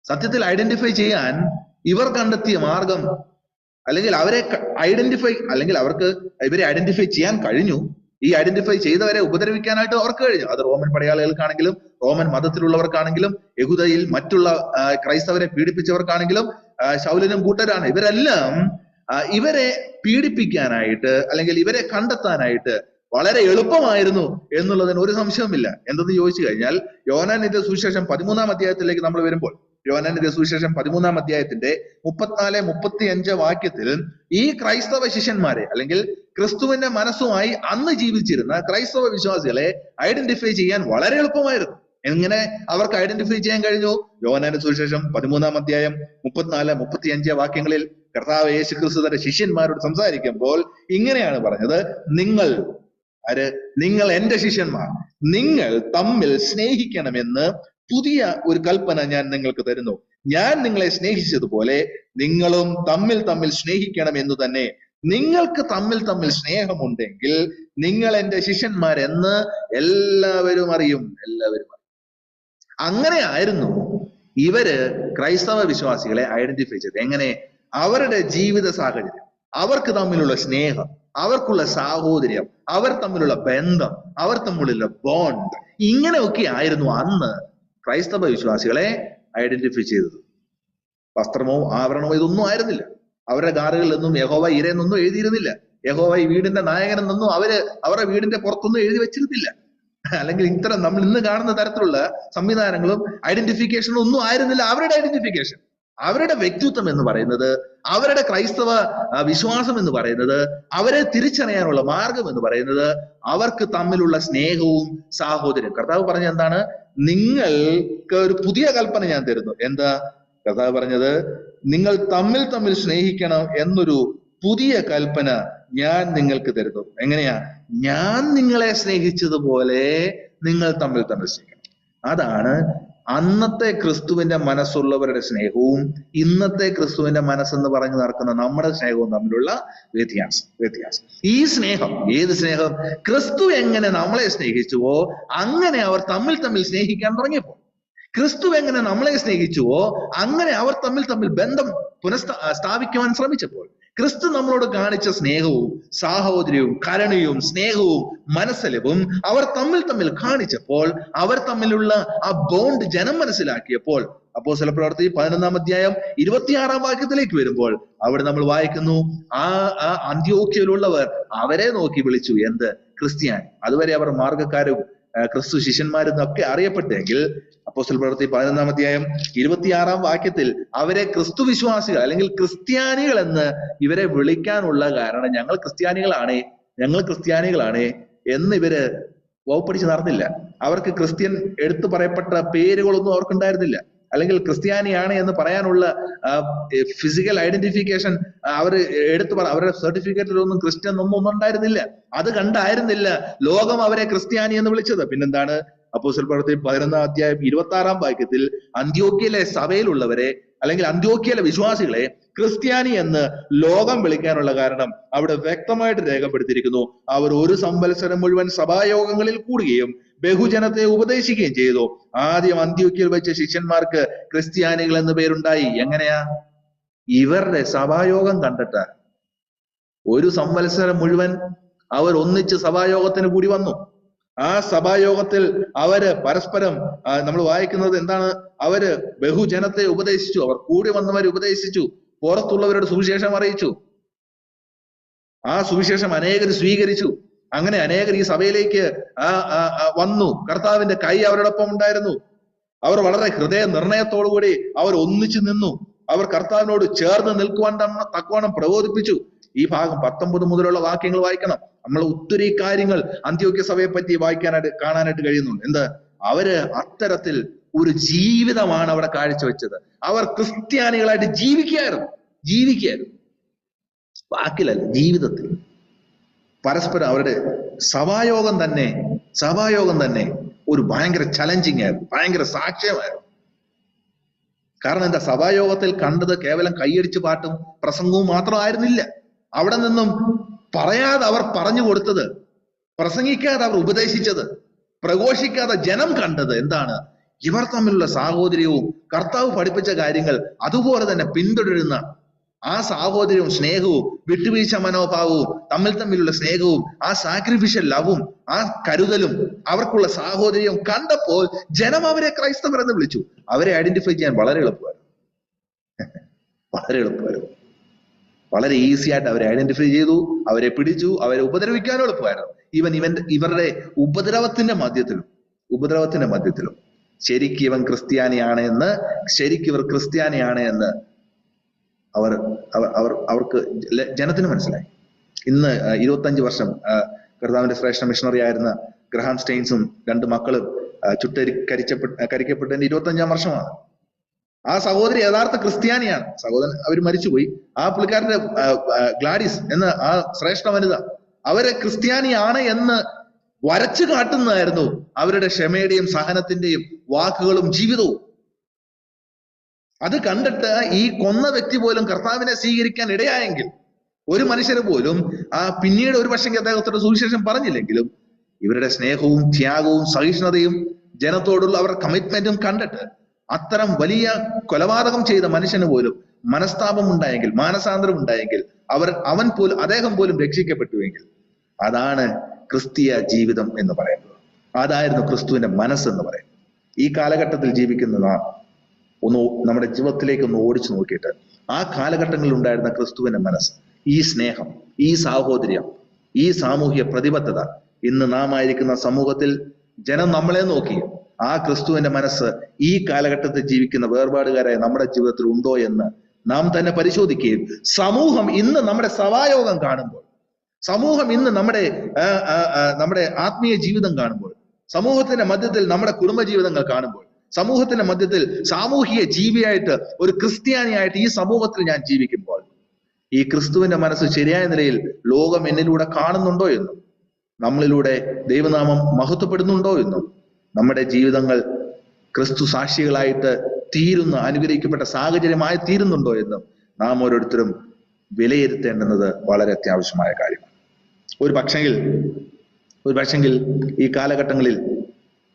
സത്യത്തിൽ ഐഡന്റിഫൈ ചെയ്യാൻ ഇവർ കണ്ടെത്തിയ മാർഗം, അല്ലെങ്കിൽ അവരെ അവർക്ക് ഇവരെ ഐഡന്റിഫൈ ചെയ്യാൻ കഴിഞ്ഞു. ഈ ഐഡന്റിഫൈ ചെയ്തവരെ ഉപദ്രവിക്കാനായിട്ട് അവർക്ക് കഴിഞ്ഞു. അത് റോമൻ പടയാളികൾക്കാണെങ്കിലും റോമൻ മതത്തിലുള്ളവർക്കാണെങ്കിലും യഹൂദയിൽ മറ്റുള്ള ക്രൈസ്തവരെ പീഡിപ്പിച്ചവർക്കാണെങ്കിലും ശൗലിനും കൂട്ടരാണ്. ഇവരെല്ലാം ഇവരെ പീഡിപ്പിക്കാനായിട്ട് അല്ലെങ്കിൽ ഇവരെ കണ്ടെത്താനായിട്ട് വളരെ എളുപ്പമായിരുന്നു എന്നുള്ളതിന് ഒരു സംശയവുമില്ല. എന്തെന്ന് ചോദിച്ചു കഴിഞ്ഞാൽ, യോഹന്നാന്റെ സുവിശേഷം 13-ാം അധ്യായത്തിലേക്ക് നമ്മൾ വരുമ്പോൾ, യോഹന്നാന്റെ സുവിശേഷം 13-ാം അധ്യായത്തിന്റെ 34-35 വാക്യത്തിൽ ഈ ക്രൈസ്തവ ശിഷ്യന്മാരെ അല്ലെങ്കിൽ ക്രിസ്തുവിന്റെ മനസ്സുമായി അന്ന് ജീവിച്ചിരുന്ന ക്രൈസ്തവ വിശ്വാസികളെ ഐഡന്റിഫൈ ചെയ്യാൻ വളരെ എളുപ്പമായിരുന്നു. എങ്ങനെ അവർക്ക് ഐഡന്റിഫൈ ചെയ്യാൻ കഴിഞ്ഞു? യോഹന്നാന്റെ സുവിശേഷം 13-ാം അധ്യായം 34-35 വാക്യങ്ങളിൽ കർത്താവ് യേശു ക്രിസ്തു തന്റെ ശിഷ്യന്മാരോട് സംസാരിക്കുമ്പോൾ ഇങ്ങനെയാണ് പറഞ്ഞത്: നിങ്ങൾ എന്റെ ശിഷ്യന്മാർ, നിങ്ങൾ തമ്മിൽ സ്നേഹിക്കണമെന്ന് പുതിയ ഒരു കൽപ്പന ഞാൻ നിങ്ങൾക്ക് തരുന്നു. ഞാൻ നിങ്ങളെ സ്നേഹിച്ചതുപോലെ നിങ്ങളും തമ്മിൽ സ്നേഹിക്കണം എന്ന് തന്നെ. നിങ്ങൾക്ക് തമ്മിൽ സ്നേഹമുണ്ടെങ്കിൽ നിങ്ങൾ എന്റെ ശിഷ്യന്മാരെന്ന് എല്ലാവരും അറിയും. അങ്ങനെ ആയിരുന്നു ഇവര് ക്രൈസ്തവ വിശ്വാസികളെ ഐഡന്റിഫൈ ചെയ്തത്. എങ്ങനെ? അവരുടെ ജീവിത സാഹചര്യം, അവർക്ക് തമ്മിലുള്ള സ്നേഹം, അവർക്കുള്ള സാഹോദര്യം, അവർ തമ്മിലുള്ള ബന്ധം, അവർ തമ്മിലുള്ള ബോണ്ട്, ഇങ്ങനെയൊക്കെ ആയിരുന്നു അന്ന് ക്രൈസ്തവ വിശ്വാസികളെ ഐഡന്റിഫൈ ചെയ്തത്. വസ്ത്രമോ ആഭരണമോ ഇതൊന്നും ആയിരുന്നില്ല. അവരുടെ ഗാറുകളിലൊന്നും യഹോവ ഇരയെന്നൊന്നും എഴുതിയിരുന്നില്ല. യഹോവ ഈ വീടിന്റെ നായകനെന്നൊന്നും അവരുടെ വീടിന്റെ പുറത്തൊന്നും എഴുതി വെച്ചിരുന്നില്ല. അല്ലെങ്കിൽ ഇത്തരം നമ്മൾ ഇന്ന് കാണുന്ന തരത്തിലുള്ള സംവിധാനങ്ങളും ഐഡന്റിഫിക്കേഷനും ഒന്നും ആയിരുന്നില്ല അവരുടെ ഐഡന്റിഫിക്കേഷൻ. അവരുടെ വ്യക്തിത്വം എന്ന് പറയുന്നത്, അവരുടെ ക്രൈസ്തവ വിശ്വാസം എന്ന് പറയുന്നത്, അവരെ തിരിച്ചറിയാനുള്ള മാർഗം എന്ന് പറയുന്നത് അവർക്ക് തമ്മിലുള്ള സ്നേഹവും സാഹോദര്യം. കർത്താവ് പറഞ്ഞ എന്താണ്? നിങ്ങൾക്ക് ഒരു പുതിയ കൽപ്പന ഞാൻ തരുന്നു. എന്താ കർത്താവ് പറഞ്ഞത്? നിങ്ങൾ തമ്മിൽ സ്നേഹിക്കണം എന്നൊരു പുതിയ കൽപ്പന ഞാൻ നിങ്ങൾക്ക് തരുന്നു. എങ്ങനെയാ? ഞാൻ നിങ്ങളെ സ്നേഹിച്ചതുപോലെ നിങ്ങൾ തമ്മിൽ സ്നേഹിക്കണം. അതാണ് അന്നത്തെ ക്രിസ്തുവിന്റെ മനസ്സുള്ളവരുടെ സ്നേഹവും ഇന്നത്തെ ക്രിസ്തുവിന്റെ മനസ്സെന്ന് പറഞ്ഞു നടക്കുന്ന നമ്മുടെ സ്നേഹവും തമ്മിലുള്ള വ്യത്യാസം. ഈ സ്നേഹം, ഏത് സ്നേഹം? ക്രിസ്തു എങ്ങനെ നമ്മളെ സ്നേഹിച്ചുവോ അങ്ങനെ അവർ തമ്മിൽ സ്നേഹിക്കാൻ തുടങ്ങിയപ്പോൾ, ക്രിസ്തു എങ്ങനെ നമ്മളെ സ്നേഹിച്ചുവോ അങ്ങനെ അവർ തമ്മിൽ ബന്ധം സ്ഥാപിക്കുവാൻ ശ്രമിച്ചപ്പോൾ, ക്രിസ്തു നമ്മളോട് കാണിച്ച സ്നേഹവും സാഹോദര്യവും കരുണയും സ്നേഹവും മനസ്സലിവും അവർ തമ്മിൽ കാണിച്ചപ്പോൾ, അവർ തമ്മിലുള്ള ആ ബോണ്ട് ജനം മനസ്സിലാക്കിയപ്പോൾ, അപ്പോസ്തലപ്രവൃത്തി 11-ാം അധ്യായം 26-ാം വാക്യത്തിലേക്ക് വരുമ്പോൾ അവിടെ നമ്മൾ വായിക്കുന്നു, ആ അന്ത്യോക്യയിലുള്ളവർ അവരെ നോക്കി വിളിച്ചു എന്ത്? ക്രിസ്ത്യാനി. അതുവരെ അവർ മാർഗക്കാരും ക്രിസ്തു ശിഷ്യന്മാരെന്നൊക്കെ അറിയപ്പെട്ടെങ്കിൽ അപ്പോസ്തലപ്രവൃത്തി 11-ാം അധ്യായം 26-ാം വാക്യത്തിൽ അവരെ ക്രിസ്തു വിശ്വാസികൾ അല്ലെങ്കിൽ ക്രിസ്ത്യാനികൾ എന്ന് ഇവരെ വിളിക്കാനുള്ള കാരണം, ഞങ്ങൾ ക്രിസ്ത്യാനികളാണ് എന്ന് ഇവര് വകുപ്പടിച്ച് നടന്നില്ല. അവർക്ക് ക്രിസ്ത്യൻ എടുത്തു പറയപ്പെട്ട പേരുകളൊന്നും അവർക്കുണ്ടായിരുന്നില്ല. അല്ലെങ്കിൽ ക്രിസ്ത്യാനിയാണ് എന്ന് പറയാനുള്ള ഫിസിക്കൽ ഐഡന്റിഫിക്കേഷൻ അവർ അവരുടെ സർട്ടിഫിക്കറ്റിലൊന്നും ക്രിസ്ത്യൻ ഒന്നും ഉണ്ടായിരുന്നില്ല. അത് കണ്ടായിരുന്നില്ല ലോകം അവരെ ക്രിസ്ത്യാനി എന്ന് വിളിച്ചത്. പിന്നെന്താണ്? അപ്പോസ്തല പ്രവൃത്തി 11-26 വാക്യത്തിൽ അന്ത്യോക്യയിലെ സഭയിലുള്ളവരെ അല്ലെങ്കിൽ അന്ത്യോക്യയിലെ വിശ്വാസികളെ ക്രിസ്ത്യാനി എന്ന് ലോകം വിളിക്കാനുള്ള കാരണം അവിടെ വ്യക്തമായിട്ട് രേഖപ്പെടുത്തിയിരിക്കുന്നു. അവർ 1 സംവത്സരം മുഴുവൻ സഭായോഗങ്ങളിൽ കൂടുകയും ബഹുജനത്തെ ഉപദേശിക്കുകയും ചെയ്തു. ആദ്യം അന്ത്യോക്യയിൽ വെച്ച ശിഷ്യന്മാർക്ക് ക്രിസ്ത്യാനികൾ എന്ന് പേരുണ്ടായി. എങ്ങനെയാ? ഇവരുടെ സഭായോഗം കണ്ടിട്ട് 1 സംവത്സരം മുഴുവൻ അവർ ഒന്നിച്ച് സഭായോഗത്തിന് കൂടി വന്നു. ആ സഭായോഗത്തിൽ അവര് പരസ്പരം നമ്മൾ വായിക്കുന്നത് എന്താണ്? അവര് ബഹുജനത്തെ ഉപദേശിച്ചു. അവർ കൂടി വന്നവരെ ഉപദേശിച്ചു. പുറത്തുള്ളവരുടെ സുവിശേഷം അറിയിച്ചു. ആ സുവിശേഷം അനേകർ സ്വീകരിച്ചു. അങ്ങനെ അനേകർ ഈ സഭയിലേക്ക് വന്നു. കർത്താവിന്റെ കൈ അവരോടൊപ്പം ഉണ്ടായിരുന്നു. അവർ വളരെ ഹൃദയ നിർണയത്തോടുകൂടി അവർ ഒന്നിച്ചു നിന്നു. അവർ കർത്താവിനോട് ചേർന്ന് നിൽക്കുവാൻ തക്കവണ്ണം പ്രബോധിപ്പിച്ചു. ഈ ഭാഗം 19 മുതലുള്ള വാക്യങ്ങൾ വായിക്കണം. നമ്മൾ ഒത്തിരി കാര്യങ്ങൾ അന്ത്യോക്യ സഭയെ പറ്റി കാണാനായിട്ട് കഴിയുന്നുണ്ട്. എന്ത്? അവര് അത്തരത്തിൽ ഒരു ജീവിതമാണ് അവിടെ കാഴ്ചവെച്ചത്. അവർ ക്രിസ്ത്യാനികളായിട്ട് ജീവിക്കുകയായിരുന്നു. വാക്കിലല്ല, ജീവിതത്തിൽ. പരസ്പരം അവരുടെ സഭായോഗം തന്നെ ഒരു ഭയങ്കര ചലഞ്ചിങ് ആയിരുന്നു, ഭയങ്കര സാക്ഷ്യമായിരുന്നു. കാരണം എന്താ? സഭായോഗത്തിൽ കണ്ടത് കേവലം കൈയടിച്ച് പാട്ടും പ്രസംഗവും മാത്രമായിരുന്നില്ല. അവിടെ നിന്നും പറയാതെ അവർ പറഞ്ഞു കൊടുത്തത്, പ്രസംഗിക്കാതെ അവർ ഉപദേശിച്ചത്, പ്രഘോഷിക്കാതെ ജനം കണ്ടത് എന്താണ്? ഇവർ തമ്മിലുള്ള സാഹോദര്യവും കർത്താവ് പഠിപ്പിച്ച കാര്യങ്ങൾ അതുപോലെ തന്നെ പിന്തുടരുന്ന ആ സാഹോദര്യവും സ്നേഹവും വിട്ടുവീഴ്ച മനോഭാവവും തമ്മിലുള്ള സ്നേഹവും ആ സാക്രിഫിഷ്യൽ ലവും ആ കരുതലും അവർക്കുള്ള സാഹോദര്യവും കണ്ടപ്പോൾ ജനം അവരെ ക്രൈസ്തവർ എന്ന് വിളിച്ചു. അവരെ ഐഡന്റിഫൈ ചെയ്യാൻ വളരെ എളുപ്പമായിരുന്നു. വളരെ ഈസി ആയിട്ട് അവരെ ഐഡന്റിഫൈ ചെയ്തു, അവരെ പിടിച്ചു, അവരെ ഉപദ്രവിക്കാനും എളുപ്പമായിരുന്നു. ഇവരുടെ ഉപദ്രവത്തിന്റെ മധ്യത്തിലും ശരിക്കും ഇവർ ക്രിസ്ത്യാനിയാണ് എന്ന് അവർക്ക് ജനത്തിന് മനസ്സിലായി. ഇന്ന് 25 വർഷം കർത്താവിന്റെ ശ്രേഷ്ഠ മിഷണറി ആയിരുന്ന ഗ്രഹാം സ്റ്റെയിൻസും 2 മക്കളും കരിക്കപ്പെട്ടതിന്റെ 25-ാം വർഷമാണ്. ആ സഹോദരി യഥാർത്ഥ ക്രിസ്ത്യാനിയാണ്. സഹോദരൻ അവർ മരിച്ചുപോയി. ആ പുള്ളിക്കാരന്റെ ഗ്ലാഡിസ് എന്ന ആ ശ്രേഷ്ഠ വനിത അവരെ ക്രിസ്ത്യാനിയാണ് എന്ന് വരച്ചു കാട്ടുന്നതായിരുന്നു അവരുടെ ക്ഷമയുടെയും സഹനത്തിന്റെയും വാക്കുകളും ജീവിതവും. അത് കണ്ടിട്ട് ഈ കൊന്ന വ്യക്തി പോലും കർത്താവിനെ സ്വീകരിക്കാൻ ഇടയായെങ്കിൽ, ഒരു മനുഷ്യര് പോലും പിന്നീട് ഒരു പക്ഷേ അദ്ദേഹത്തിന്റെ സുവിശേഷം പറഞ്ഞില്ലെങ്കിലും ഇവരുടെ സ്നേഹവും ത്യാഗവും സഹിഷ്ണുതയും ജനത്തോടുള്ള അവരുടെ കമ്മിറ്റ്മെന്റും കണ്ടിട്ട് അത്തരം വലിയ കൊലപാതകം ചെയ്ത മനുഷ്യന് പോലും മനസ്താപം ഉണ്ടായെങ്കിൽ, മാനസാന്തരം ഉണ്ടായെങ്കിൽ, അദ്ദേഹം പോലും രക്ഷിക്കപ്പെട്ടുവെങ്കിൽ അതാണ് ക്രിസ്തീയ ജീവിതം എന്ന് പറയുന്നത്. അതായിരുന്നു ക്രിസ്തുവിന്റെ മനസ്സെന്ന് പറയുന്നത്. ഈ കാലഘട്ടത്തിൽ ജീവിക്കുന്ന നാം നമ്മുടെ ജീവിതത്തിലേക്ക് ഒന്ന് ഓടിച്ചു നോക്കിയിട്ട് ആ കാലഘട്ടങ്ങളിൽ ഉണ്ടായിരുന്ന ക്രിസ്തുവിന്റെ മനസ്സ്, ഈ സ്നേഹം, ഈ സാഹോദര്യം, ഈ സാമൂഹിക പ്രതിബദ്ധത ഇന്ന് നാം ആയിരിക്കുന്ന സമൂഹത്തിൽ ജനം നമ്മളെ നോക്കി ആ ക്രിസ്തുവിന്റെ മനസ്സ് ഈ കാലഘട്ടത്തിൽ ജീവിക്കുന്ന വേർപാടുകാരായ നമ്മുടെ ജീവിതത്തിൽ ഉണ്ടോ എന്ന് നാം തന്നെ പരിശോധിക്കുകയും സമൂഹം ഇന്ന് നമ്മുടെ സഭായോഗം കാണുമ്പോൾ, സമൂഹം ഇന്ന് നമ്മുടെ ആത്മീയ ജീവിതം കാണുമ്പോൾ, സമൂഹത്തിന്റെ മധ്യത്തിൽ നമ്മുടെ കുടുംബജീവിതങ്ങൾ കാണുമ്പോൾ, സമൂഹത്തിന്റെ മധ്യത്തിൽ സാമൂഹിക ജീവിയായിട്ട് ഒരു ക്രിസ്ത്യാനിയായിട്ട് ഈ സമൂഹത്തിൽ ഞാൻ ജീവിക്കുമ്പോൾ ഈ ക്രിസ്തുവിന്റെ മനസ്സ് ശരിയായ നിലയിൽ ലോകം എന്നിലൂടെ കാണുന്നുണ്ടോ എന്നും നമ്മളിലൂടെ ദൈവനാമം മഹത്വപ്പെടുന്നുണ്ടോ എന്നും നമ്മുടെ ജീവിതങ്ങൾ ക്രിസ്തു സാക്ഷികളായിട്ട് തീരുന്ന അനുഗ്രഹിക്കപ്പെട്ട സാഹചര്യമായി തീരുന്നുണ്ടോ എന്നും നാം ഓരോരുത്തരും വിലയിരുത്തേണ്ടുന്നത് വളരെ അത്യാവശ്യമായ കാര്യമാണ്. ഒരു പക്ഷെങ്കിൽ ഈ കാലഘട്ടങ്ങളിൽ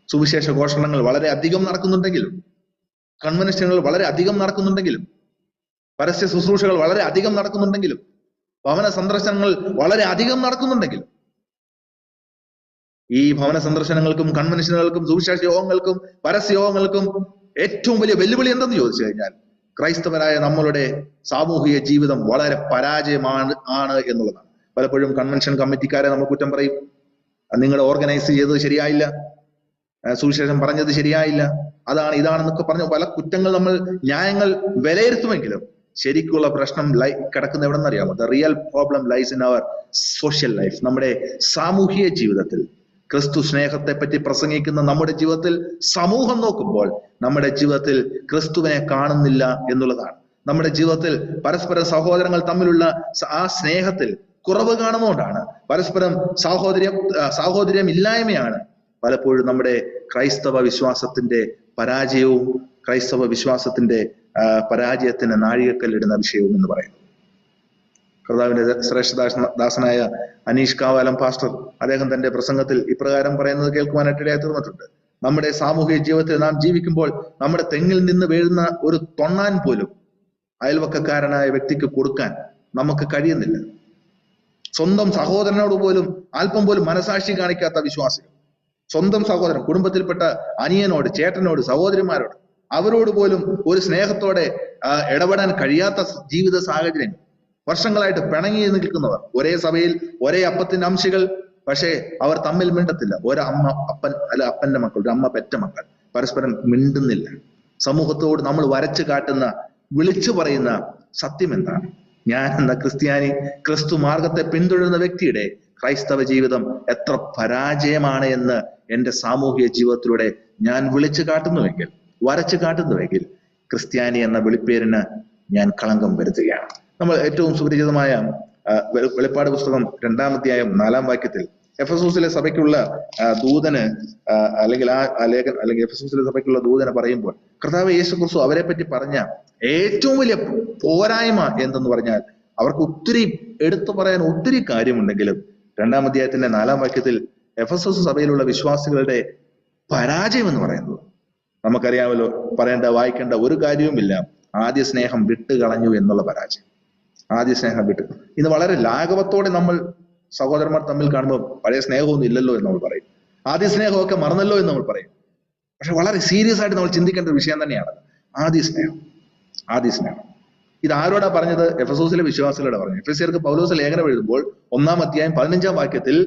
സുവിശേഷ ഘോഷണങ്ങൾ വളരെ അധികം നടക്കുന്നുണ്ടെങ്കിലും, കൺവെൻഷനുകൾ വളരെ അധികം നടക്കുന്നുണ്ടെങ്കിലും, പരസ്യ ശുശ്രൂഷകൾ വളരെ അധികം നടക്കുന്നുണ്ടെങ്കിലും, ഭവന സന്ദർശനങ്ങൾ വളരെ അധികം നടക്കുന്നുണ്ടെങ്കിലും, ഈ ഭവന സന്ദർശനങ്ങൾക്കും കൺവെൻഷനുകൾക്കും സുവിശേഷ യോഗങ്ങൾക്കും പരസ്യ യോഗങ്ങൾക്കും ഏറ്റവും വലിയ വെല്ലുവിളി എന്തെന്ന് ചോദിച്ചു കഴിഞ്ഞാൽ ക്രൈസ്തവരായ നമ്മളുടെ സാമൂഹിക ജീവിതം വളരെ പരാജയമാണ് എന്നുള്ളതാണ്. പലപ്പോഴും കൺവെൻഷൻ കമ്മിറ്റിക്കാരെ നമ്മൾ കുറ്റം പറയും, നിങ്ങൾ ഓർഗനൈസ് ചെയ്തത് ശരിയായില്ല, സുവിശേഷം പറഞ്ഞത് ശരിയായില്ല, ഇതാണെന്നൊക്കെ പറഞ്ഞ പല കുറ്റങ്ങൾ ന്യായങ്ങൾ വിലയിരുത്തുമെങ്കിലും ശരിക്കുള്ള പ്രശ്നം കിടക്കുന്ന എവിടെ നിന്നറിയാമോ? The real problem lies in our social life. നമ്മുടെ സാമൂഹിക ജീവിതത്തിൽ ക്രിസ്തു സ്നേഹത്തെ പറ്റി പ്രസംഗിക്കുന്ന നമ്മുടെ ജീവിതത്തിൽ സമൂഹം നോക്കുമ്പോൾ നമ്മുടെ ജീവിതത്തിൽ ക്രിസ്തുവിനെ കാണുന്നില്ല എന്നുള്ളതാണ്. നമ്മുടെ ജീവിതത്തിൽ പരസ്പര സഹോദരങ്ങൾ തമ്മിലുള്ള ആ സ്നേഹത്തിൽ കുറവ് കാണുന്നതുകൊണ്ടാണ്, പരസ്പരം സാഹോദര്യം ഇല്ലായ്മയാണ് പലപ്പോഴും നമ്മുടെ ക്രൈസ്തവ വിശ്വാസത്തിന്റെ പരാജയവും ക്രൈസ്തവ വിശ്വാസത്തിന്റെ പരാജയത്തിന് നാഴികക്കല്ലിടുന്ന വിഷയവും എന്ന് പറയുന്നത്. കർത്താവിന്റെ ശ്രേഷ്ഠദാസനായ അനീഷ് കാവാലം പാസ്റ്റർ അദ്ദേഹം തന്റെ പ്രസംഗത്തിൽ ഇപ്രകാരം പറയുന്നത് കേൾക്കുവാനായിട്ട് ഇടയായി തീർന്നിട്ടുണ്ട്. നമ്മുടെ സാമൂഹിക ജീവിതത്തിൽ നാം ജീവിക്കുമ്പോൾ നമ്മുടെ തെങ്ങിൽ നിന്ന് വീഴുന്ന ഒരു തൊണ്ണാൻ പോലും അയൽവക്കക്കാരനായ വ്യക്തിക്ക് കൊടുക്കാൻ നമുക്ക് കഴിയുന്നില്ല. സ്വന്തം സഹോദരനോട് പോലും അല്പം പോലും മനസാക്ഷി കാണിക്കാത്ത വിശ്വാസികൾ, സ്വന്തം സഹോദരൻ, കുടുംബത്തിൽപ്പെട്ട അനിയനോട്, ചേട്ടനോട്, സഹോദരിമാരോട്, അവരോട് പോലും ഒരു സ്നേഹത്തോടെ ഇടപെടാൻ കഴിയാത്ത ജീവിത സാഹചര്യം, വർഷങ്ങളായിട്ട് പിണങ്ങി നിൽക്കുന്നവർ, ഒരേ സഭയിൽ ഒരേ അപ്പത്തിന്റെ അംശികൾ, പക്ഷേ അവർ തമ്മിൽ മിണ്ടത്തില്ല. അപ്പന്റെ മക്കൾ, ഒരു അമ്മ പെറ്റ മക്കൾ പരസ്പരം മിണ്ടുന്നില്ല. സമൂഹത്തോട് നമ്മൾ വരച്ചു കാട്ടുന്ന, വിളിച്ചു പറയുന്ന സത്യം എന്താണ്? ഞാൻ എന്ന ക്രിസ്ത്യാനി, ക്രിസ്തു മാർഗത്തെ പിന്തുടരുന്ന വ്യക്തിയുടെ ക്രൈസ്തവ ജീവിതം എത്ര പരാജയമാണ് എന്ന് എൻ്റെ സാമൂഹിക ജീവിതത്തിലൂടെ ഞാൻ വിളിച്ചു കാട്ടുന്നുവെങ്കിൽ, വരച്ചു കാട്ടുന്നുവെങ്കിൽ, ക്രിസ്ത്യാനി എന്ന വിളിപ്പേരിന് ഞാൻ കളങ്കം വരുത്തുകയാണ്. നമ്മൾ ഏറ്റവും സുപരിചിതമായ വെളിപ്പാട് പുസ്തകം 2-ാം അധ്യായം 4-ാം വാക്യത്തിൽ എഫെസോസിലെ സഭയ്ക്കുള്ള ദൂതന് അല്ലെങ്കിൽ എഫെസോസിലെ സഭയ്ക്കുള്ള ദൂതന് പറയുമ്പോൾ കർത്താവ് യേശു ക്രിസ്തു അവരെ പറ്റി പറഞ്ഞ ഏറ്റവും വലിയ പോരായ്മ എന്തെന്ന് പറഞ്ഞാൽ, അവർക്ക് ഒത്തിരി എടുത്തു പറയാൻ ഒത്തിരി കാര്യമുണ്ടെങ്കിലും 2-ാം അധ്യായത്തിന്റെ 4-ാം വാക്യത്തിൽ എഫെസോസ് സഭയിലുള്ള വിശ്വാസികളുടെ പരാജയം എന്ന് പറയുന്നത് നമുക്കറിയാമല്ലോ. വായിക്കേണ്ട ഒരു കാര്യവുമില്ല. ആദ്യ സ്നേഹം വിട്ടുകളഞ്ഞു എന്നുള്ള പരാജയം. ആദ്യ സ്നേഹം വിട്ടു. ഇന്ന് വളരെ ലാഘവത്തോടെ നമ്മൾ സഹോദരന്മാർ തമ്മിൽ കാണുമ്പോൾ പഴയ സ്നേഹമൊന്നും ഇല്ലല്ലോ എന്ന് നമ്മൾ പറയും. ആദ്യ സ്നേഹമൊക്കെ മറന്നല്ലോ എന്ന് നമ്മൾ പറയും. പക്ഷെ വളരെ സീരിയസ് ആയിട്ട് നമ്മൾ ചിന്തിക്കേണ്ട ഒരു വിഷയം തന്നെയാണ് ആദ്യ സ്നേഹം. ആദ്യ സ്നേഹം ഇത് ആരോടാ പറഞ്ഞത്? എഫെസോസിലെ വിശ്വാസികളോട് പറഞ്ഞു. എഫെസ്യർക്ക് പൗലോസ് ലേഖനം എഴുതുമ്പോൾ 1-ാം അധ്യായം 15-ാം വാക്യത്തിൽ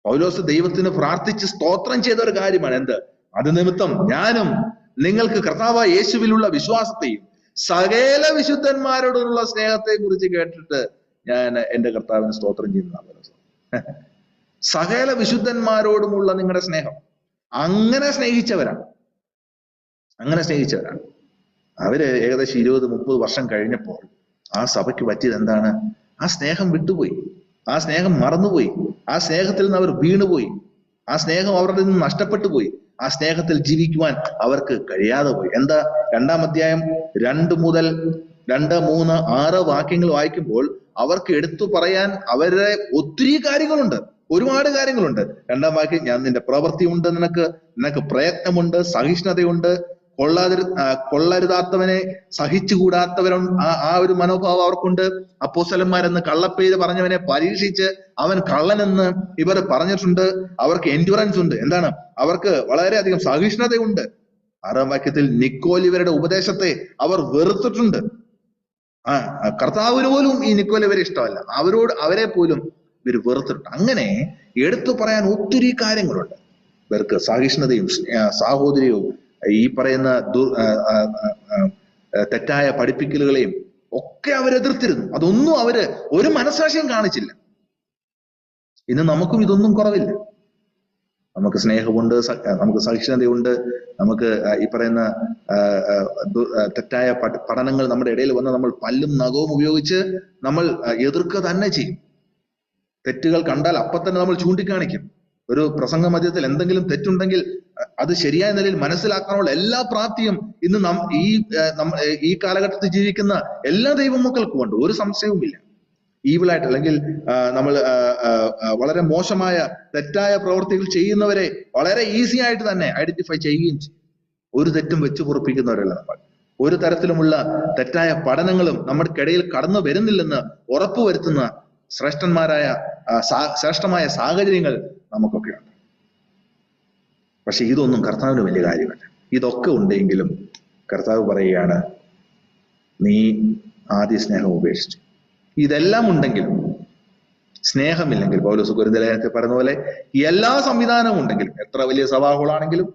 പൗലോസ് ദൈവത്തിന് പ്രാർത്ഥിച്ച് സ്തോത്രം ചെയ്ത ഒരു കാര്യമാണ്. എന്ത്? അത് നിമിത്തം ഞാനും നിങ്ങൾക്ക് കർത്താവായ യേശുവിലുള്ള വിശ്വാസത്തെയും സകല വിശുദ്ധന്മാരോടുള്ള സ്നേഹത്തെ കുറിച്ച് കേട്ടിട്ട് ഞാൻ എൻ്റെ കർത്താവിന് സ്തോത്രം ചെയ്യുന്നതാണ്. സകല വിശുദ്ധന്മാരോടുമുള്ള നിങ്ങളുടെ സ്നേഹം, അങ്ങനെ സ്നേഹിച്ചവരാണ്. അവര് ഏകദേശം 20-30 വർഷം കഴിഞ്ഞപ്പോൾ ആ സഭയ്ക്ക് പറ്റിയത് എന്താണ്? ആ സ്നേഹം വിട്ടുപോയി, ആ സ്നേഹം മറന്നുപോയി, ആ സ്നേഹത്തിൽ നിന്ന് അവർ വീണുപോയി, ആ സ്നേഹം അവരുടെ നിന്ന് നഷ്ടപ്പെട്ടു പോയി, ആ സ്നേഹത്തിൽ ജീവിക്കുവാൻ അവർക്ക് കഴിയാതെ പോയി. എന്താ? 2-ാം അധ്യായം 2 മുതൽ 2, 3, 6 വാക്യങ്ങൾ വായിക്കുമ്പോൾ അവർക്ക് എടുത്തു പറയാൻ അവരുടെ ഒത്തിരി കാര്യങ്ങളുണ്ട്, ഒരുപാട് കാര്യങ്ങളുണ്ട്. 2-ാം വാക്യം, ഞാൻ നിന്റെ പ്രവൃത്തിയുണ്ട്, നിനക്ക് പ്രയത്നമുണ്ട്, സഹിഷ്ണുതയുണ്ട്, കൊള്ളരുതാത്തവനെ സഹിച്ചുകൂടാത്തവരുണ്ട്, ആ ഒരു മനോഭാവം അവർക്കുണ്ട്. അപ്പോസ്തലന്മാരെന്ന് കള്ളപ്പേര് പറഞ്ഞവനെ പരീക്ഷിച്ച് അവൻ കള്ളനെന്ന് ഇവർ പറഞ്ഞിട്ടുണ്ട്. അവർക്ക് എൻഡ്യൂറൻസ് ഉണ്ട്. എന്താണ്? അവർക്ക് വളരെയധികം സഹിഷ്ണുതയുണ്ട്. 6-ാം വാക്യത്തിൽ നിക്കോൽ ഇവരുടെ ഉപദേശത്തെ അവർ വെറുത്തിട്ടുണ്ട്. കർത്താവിന് പോലും ഈ നിക്കോൽ ഇവരെ ഇഷ്ടമല്ല, അവരെ പോലും ഇവർ വെറുത്തിട്ടുണ്ട്. അങ്ങനെ എടുത്തു പറയാൻ ഒത്തിരി കാര്യങ്ങളുണ്ട്. ഇവർക്ക് സഹിഷ്ണുതയും സാഹോദര്യവും ഈ പറയുന്ന തെറ്റായ പഠിപ്പിക്കലുകളെയും ഒക്കെ അവരെതിർത്തിരുന്നു. അതൊന്നും അവര് ഒരു മനസ്സാക്ഷിയും കാണിച്ചില്ല. ഇന്ന് നമുക്കും ഇതൊന്നും കുറവില്ല. നമുക്ക് സ്നേഹമുണ്ട്, നമുക്ക് സഹിഷ്ണുതയുണ്ട്, നമുക്ക് ഈ പറയുന്ന തെറ്റായ പഠനങ്ങൾ നമ്മുടെ ഇടയിൽ വന്ന് നമ്മൾ പല്ലും നഖവും ഉപയോഗിച്ച് നമ്മൾ എതിർക്കുക തന്നെ ചെയ്യും. തെറ്റുകൾ കണ്ടാൽ അപ്പം തന്നെ നമ്മൾ ചൂണ്ടിക്കാണിക്കും. ഒരു പ്രസംഗ മധ്യത്തിൽ എന്തെങ്കിലും തെറ്റുണ്ടെങ്കിൽ അത് ശരിയായ നിലയിൽ മനസ്സിലാക്കാനുള്ള എല്ലാ പ്രാപ്തിയും ഇന്ന് ഈ കാലഘട്ടത്തിൽ ജീവിക്കുന്ന എല്ലാ ദൈവമക്കൾക്കും ഉണ്ട്. ഒരു സംശയവുമില്ല. ഈവിളായിട്ട് അല്ലെങ്കിൽ നമ്മൾ വളരെ മോശമായ തെറ്റായ പ്രവൃത്തികൾ ചെയ്യുന്നവരെ വളരെ ഈസി ആയിട്ട് തന്നെ ഐഡന്റിഫൈ ചെയ്യുകയും ചെയ്യും. ഒരു തെറ്റും വെച്ചു പൊറുപ്പിക്കുന്നവരല്ല നമ്മൾ. ഒരു തരത്തിലുമുള്ള തെറ്റായ പഠനങ്ങളും നമ്മുടെക്കിടയിൽ കടന്നു വരുന്നില്ലെന്ന് ഉറപ്പുവരുത്തുന്ന ശ്രേഷ്ഠമായ സാഹചര്യങ്ങൾ നമുക്കൊക്കെയുണ്ട്. പക്ഷെ ഇതൊന്നും കർത്താവിന് വലിയ കാര്യമല്ല. ഇതൊക്കെ ഉണ്ടെങ്കിലും കർത്താവ് പറയുകയാണ്, നീ ആദ്യ സ്നേഹം ഉപേക്ഷിച്ചു. ഇതെല്ലാം ഉണ്ടെങ്കിലും സ്നേഹമില്ലെങ്കിൽ, പൗലോസ് കൊരിന്ത്യലേഖനത്തിൽ പറഞ്ഞ പോലെ എല്ലാ സംവിധാനവും ഉണ്ടെങ്കിലും, എത്ര വലിയ സഭാഹോളാണെങ്കിലും,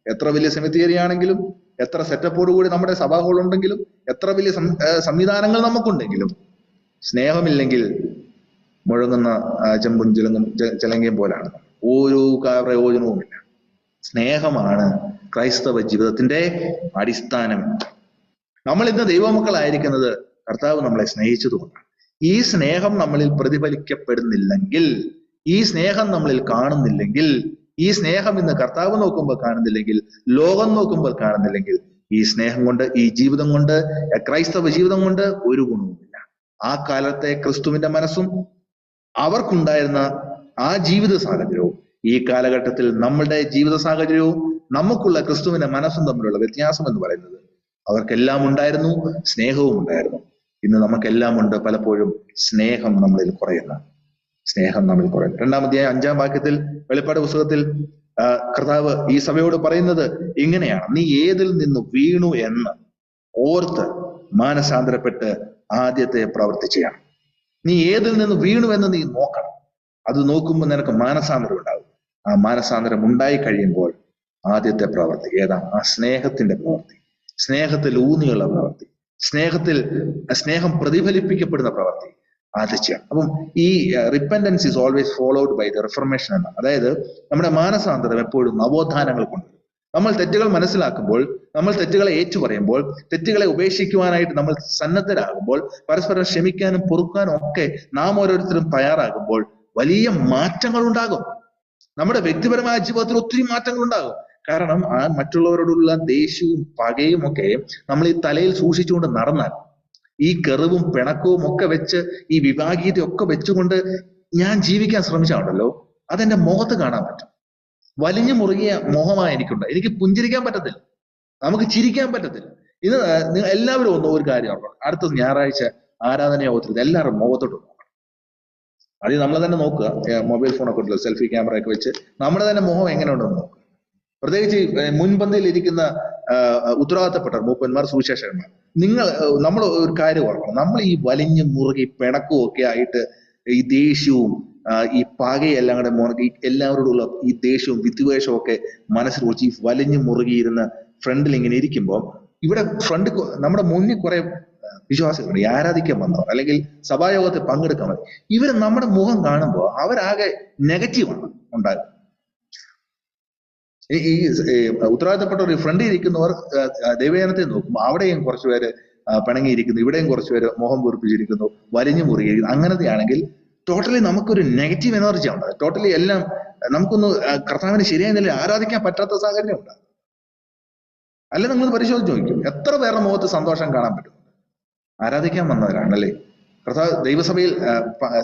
എത്ര വലിയ സെമിത്തേരി ആണെങ്കിലും, എത്ര സെറ്റപ്പോട് കൂടി നമ്മുടെ സഭാഹോൾ ഉണ്ടെങ്കിലും, എത്ര വലിയ സംവിധാനങ്ങൾ നമുക്കുണ്ടെങ്കിലും, സ്നേഹമില്ലെങ്കിൽ മുഴങ്ങുന്ന ചെമ്പും ചിലങ്കയും പോലാണ്. ഒരു പ്രയോജനവുമില്ല. സ്നേഹമാണ് ക്രൈസ്തവ ജീവിതത്തിന്റെ അടിസ്ഥാനം. നമ്മൾ ഇന്ന് ദൈവമക്കളായിരിക്കുന്നത് കർത്താവ് നമ്മളെ സ്നേഹിച്ചതുകൊണ്ടാണ്. ഈ സ്നേഹം നമ്മളിൽ പ്രതിഫലിക്കപ്പെടുന്നില്ലെങ്കിൽ, ഈ സ്നേഹം നമ്മളിൽ കാണുന്നില്ലെങ്കിൽ, ഈ സ്നേഹം ഇന്ന് കർത്താവ് നോക്കുമ്പോൾ കാണുന്നില്ലെങ്കിൽ, ലോകം നോക്കുമ്പോൾ കാണുന്നില്ലെങ്കിൽ, ഈ സ്നേഹം കൊണ്ട്, ഈ ജീവിതം കൊണ്ട്, ക്രൈസ്തവ ജീവിതം കൊണ്ട് ഒരു ഗുണവുമില്ല. ആ കാലത്തെ ക്രിസ്തുവിന്റെ മനസ്സും അവർക്കുണ്ടായിരുന്ന ആ ജീവിത സാഹചര്യവും ഈ കാലഘട്ടത്തിൽ നമ്മളുടെ ജീവിത സാഹചര്യവും നമുക്കുള്ള ക്രിസ്തുവിന്റെ മനസ്സും തമ്മിലുള്ള വ്യത്യാസം എന്ന് പറയുന്നത്, അവർക്കെല്ലാം ഉണ്ടായിരുന്നു, സ്നേഹവും ഉണ്ടായിരുന്നു. ഇന്ന് നമുക്കെല്ലാം ഉണ്ട്, പലപ്പോഴും സ്നേഹം നമ്മളിൽ കുറയുന്ന. 2 അധ്യായം 5-ാം വാക്യത്തിൽ വെളിപ്പാട് പുസ്തകത്തിൽ കർത്താവ് ഈ സഭയോട് പറയുന്നത് ഇങ്ങനെയാണ്: നീ ഏതിൽ നിന്ന് വീണു എന്ന് ഓർത്ത് മാനസാന്തരപ്പെട്ട് ആദ്യത്തെ പ്രവൃത്തി ചെയ്യണം. നീ ഏതിൽ നിന്ന് വീണു എന്ന് നീ നോക്കണം. അത് നോക്കുമ്പോൾ നിനക്ക് മാനസാന്തരം ഉണ്ടാകും. ആ മാനസാന്തരം ഉണ്ടായി കഴിയുമ്പോൾ ആദ്യത്തെ പ്രവൃത്തി ഏതാ? ആ സ്നേഹത്തിന്റെ പ്രവൃത്തി, സ്നേഹത്തിൽ ഊന്നിയുള്ള പ്രവൃത്തി, സ്നേഹം പ്രതിഫലിപ്പിക്കപ്പെടുന്ന പ്രവൃത്തി ആദ്യം ചെയ്യണം. അപ്പം ഈ repentance is always followed by the reformation എന്നാണ്. അതായത് നമ്മുടെ മാനസാന്തരം എപ്പോഴും നവോത്ഥാനങ്ങൾ കൊണ്ടുവരും. നമ്മൾ തെറ്റുകൾ മനസ്സിലാക്കുമ്പോൾ, നമ്മൾ തെറ്റുകളെ ഏറ്റുപറയുമ്പോൾ, തെറ്റുകളെ ഉപേക്ഷിക്കുവാനായിട്ട് നമ്മൾ സന്നദ്ധരാകുമ്പോൾ, പരസ്പരം ക്ഷമിക്കാനും പൊറുക്കാനും ഒക്കെ നാം ഓരോരുത്തരും തയ്യാറാകുമ്പോൾ വലിയ മാറ്റങ്ങൾ ഉണ്ടാകും. നമ്മുടെ വ്യക്തിപരമായ ജീവിതത്തിൽ ഒത്തിരി മാറ്റങ്ങൾ ഉണ്ടാകും. കാരണം ആ മറ്റുള്ളവരോടുള്ള ദേഷ്യവും പകയും ഒക്കെ നമ്മൾ ഈ തലയിൽ സൂക്ഷിച്ചുകൊണ്ട് നടന്നാൽ, ഈ കെറിവും പിണക്കവും ഒക്കെ വെച്ച്, ഈ വിഭാഗീയതയൊക്കെ വെച്ചുകൊണ്ട് ഞാൻ ജീവിക്കാൻ ശ്രമിച്ചാണല്ലോ, അതെന്റെ മുഖത്ത് കാണാൻ പറ്റും. വലിഞ്ഞു മുറുകിയ മോഹമായി എനിക്കുണ്ട്. എനിക്ക് പുഞ്ചിരിക്കാൻ പറ്റത്തില്ല, നമുക്ക് ചിരിക്കാൻ പറ്റത്തില്ല. ഇത് എല്ലാവരും ഒരു കാര്യം ഓർക്കണം. അടുത്ത ഞായറാഴ്ച ആരാധനയോഗത്തിൽ എല്ലാവരും മുഖത്തോട്ട് നോക്കണം. അത് നമ്മൾ തന്നെ നോക്കുക. മൊബൈൽ ഫോണൊക്കെ ഉണ്ടല്ലോ, സെൽഫി ക്യാമറ ഒക്കെ വെച്ച് നമ്മുടെ തന്നെ മുഖം എങ്ങനെ ഉണ്ടെന്ന് നോക്കുക. പ്രത്യേകിച്ച് മുൻപന്തിയിൽ ഇരിക്കുന്ന ഉത്തരവാദിത്തപ്പെട്ടവർ, മൂപ്പന്മാർ, സുവിശേഷകന്മാർ, നമ്മൾ ഒരു കാര്യം ഓർക്കണം. നമ്മൾ ഈ വലിഞ്ഞു മുറുകി പിണക്കവും ഒക്കെ ആയിട്ട് ഈ ദേഷ്യവും ഈ പകയെല്ലാം കൂടെ മുറുകി എല്ലാവരോടുള്ള ഈ ദേഷ്യവും വിദ്വേഷവും ഒക്കെ മനസ്സിൽ കുറിച്ച് ഈ വലിഞ്ഞു മുറുകിയിരുന്ന ഫ്രണ്ടിൽ ഇങ്ങനെ ഇരിക്കുമ്പോൾ, ഇവിടെ നമ്മുടെ മുന്നിൽ കുറെ വിശ്വാസികളുണ്ട്, ആരാധിക്കാൻ വന്നവർ അല്ലെങ്കിൽ സഭായോഗത്തിൽ പങ്കെടുക്കാൻ മതി. ഇവർ നമ്മുടെ മുഖം കാണുമ്പോൾ അവരാകെ നെഗറ്റീവാണ് ഉണ്ടാകുക. ഈ ഉത്തരവാദിത്തപ്പെട്ട ഒരു ഫ്രണ്ടിൽ ഇരിക്കുന്നവർ ദൈവജനത്തെ നോക്കുമ്പോൾ അവിടെയും കുറച്ചുപേര് പിണങ്ങിയിരിക്കുന്നു, ഇവിടെയും കുറച്ചുപേര് മുഖം വീർപ്പിച്ചിരിക്കുന്നു, വലിഞ്ഞു മുറുകിയിരിക്കുന്നു. അങ്ങനത്തെയാണെങ്കിൽ ടോട്ടലി നമുക്കൊരു നെഗറ്റീവ് എനർജി ഉണ്ട്. ടോട്ടലി എല്ലാം നമുക്കൊന്ന് കർത്താവിനെ ശരിയായ നിലയിൽ ആരാധിക്കാൻ പറ്റാത്ത സാഹചര്യം ഉണ്ട്. അല്ലെ, നിങ്ങൾ പരിശോധിച്ച് നോക്കും, എത്ര പേരുടെ മുഖത്ത് സന്തോഷം കാണാൻ പറ്റും? ആരാധിക്കാൻ വന്നവരാണല്ലേ, കർത്താവ് ദൈവസഭയിൽ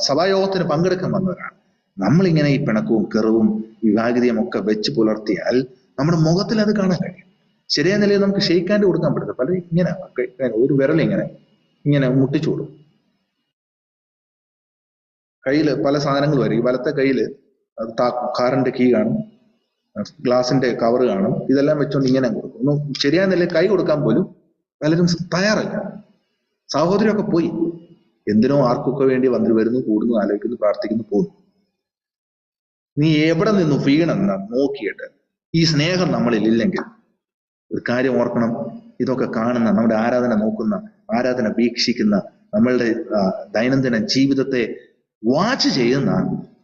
സഭായോഗത്തിന് പങ്കെടുക്കാൻ വന്നവരാണ്. നമ്മളിങ്ങനെ ഈ പിണക്കവും കെറിവും വിഭാഗിതയും ഒക്കെ വെച്ച് പുലർത്തിയാൽ നമ്മുടെ മുഖത്തിൽ അത് കാണാൻ കഴിയും. ശരിയായ നിലയിൽ നമുക്ക് ഷെയ്ക്കാൻഡ് കൊടുക്കാൻ പറ്റുന്നത് പല ഇങ്ങനെ ഒരു വിരൽ ഇങ്ങനെ മുട്ടിച്ചു കൊടുക്കും. കയ്യിൽ പല സാധനങ്ങൾ വരും. ഈ വലത്തെ കയ്യിൽ കാറിന്റെ കീ കാണും, ഗ്ലാസിന്റെ കവർ കാണും. ഇതെല്ലാം വെച്ചുകൊണ്ട് ഇങ്ങനെ കൊടുക്കും. ഒന്നും ശരിയായ നിലയിൽ കൈ കൊടുക്കാൻ പോലും പലരും തയ്യാറല്ല. സഹോദരിയൊക്കെ പോയി, എന്തിനോ ആർക്കൊക്കെ വേണ്ടി വരുന്നു, കൂടുന്നു, ആലോചിക്കുന്നു, പ്രാർത്ഥിക്കുന്നു, പോകുന്നു. നീ എവിടെ നിന്ന് വീണെന്ന് നോക്കിയിട്ട് ഈ സ്നേഹം നമ്മളിൽ ഇല്ലെങ്കിൽ ഒരു കാര്യം ഓർക്കണം. ഇതൊക്കെ കാണുന്ന, നമ്മുടെ ആരാധന നോക്കുന്ന, ആരാധന വീക്ഷിക്കുന്ന, നമ്മളുടെ ദൈനംദിന ജീവിതത്തെ വാച്ച് ചെയ്യുന്ന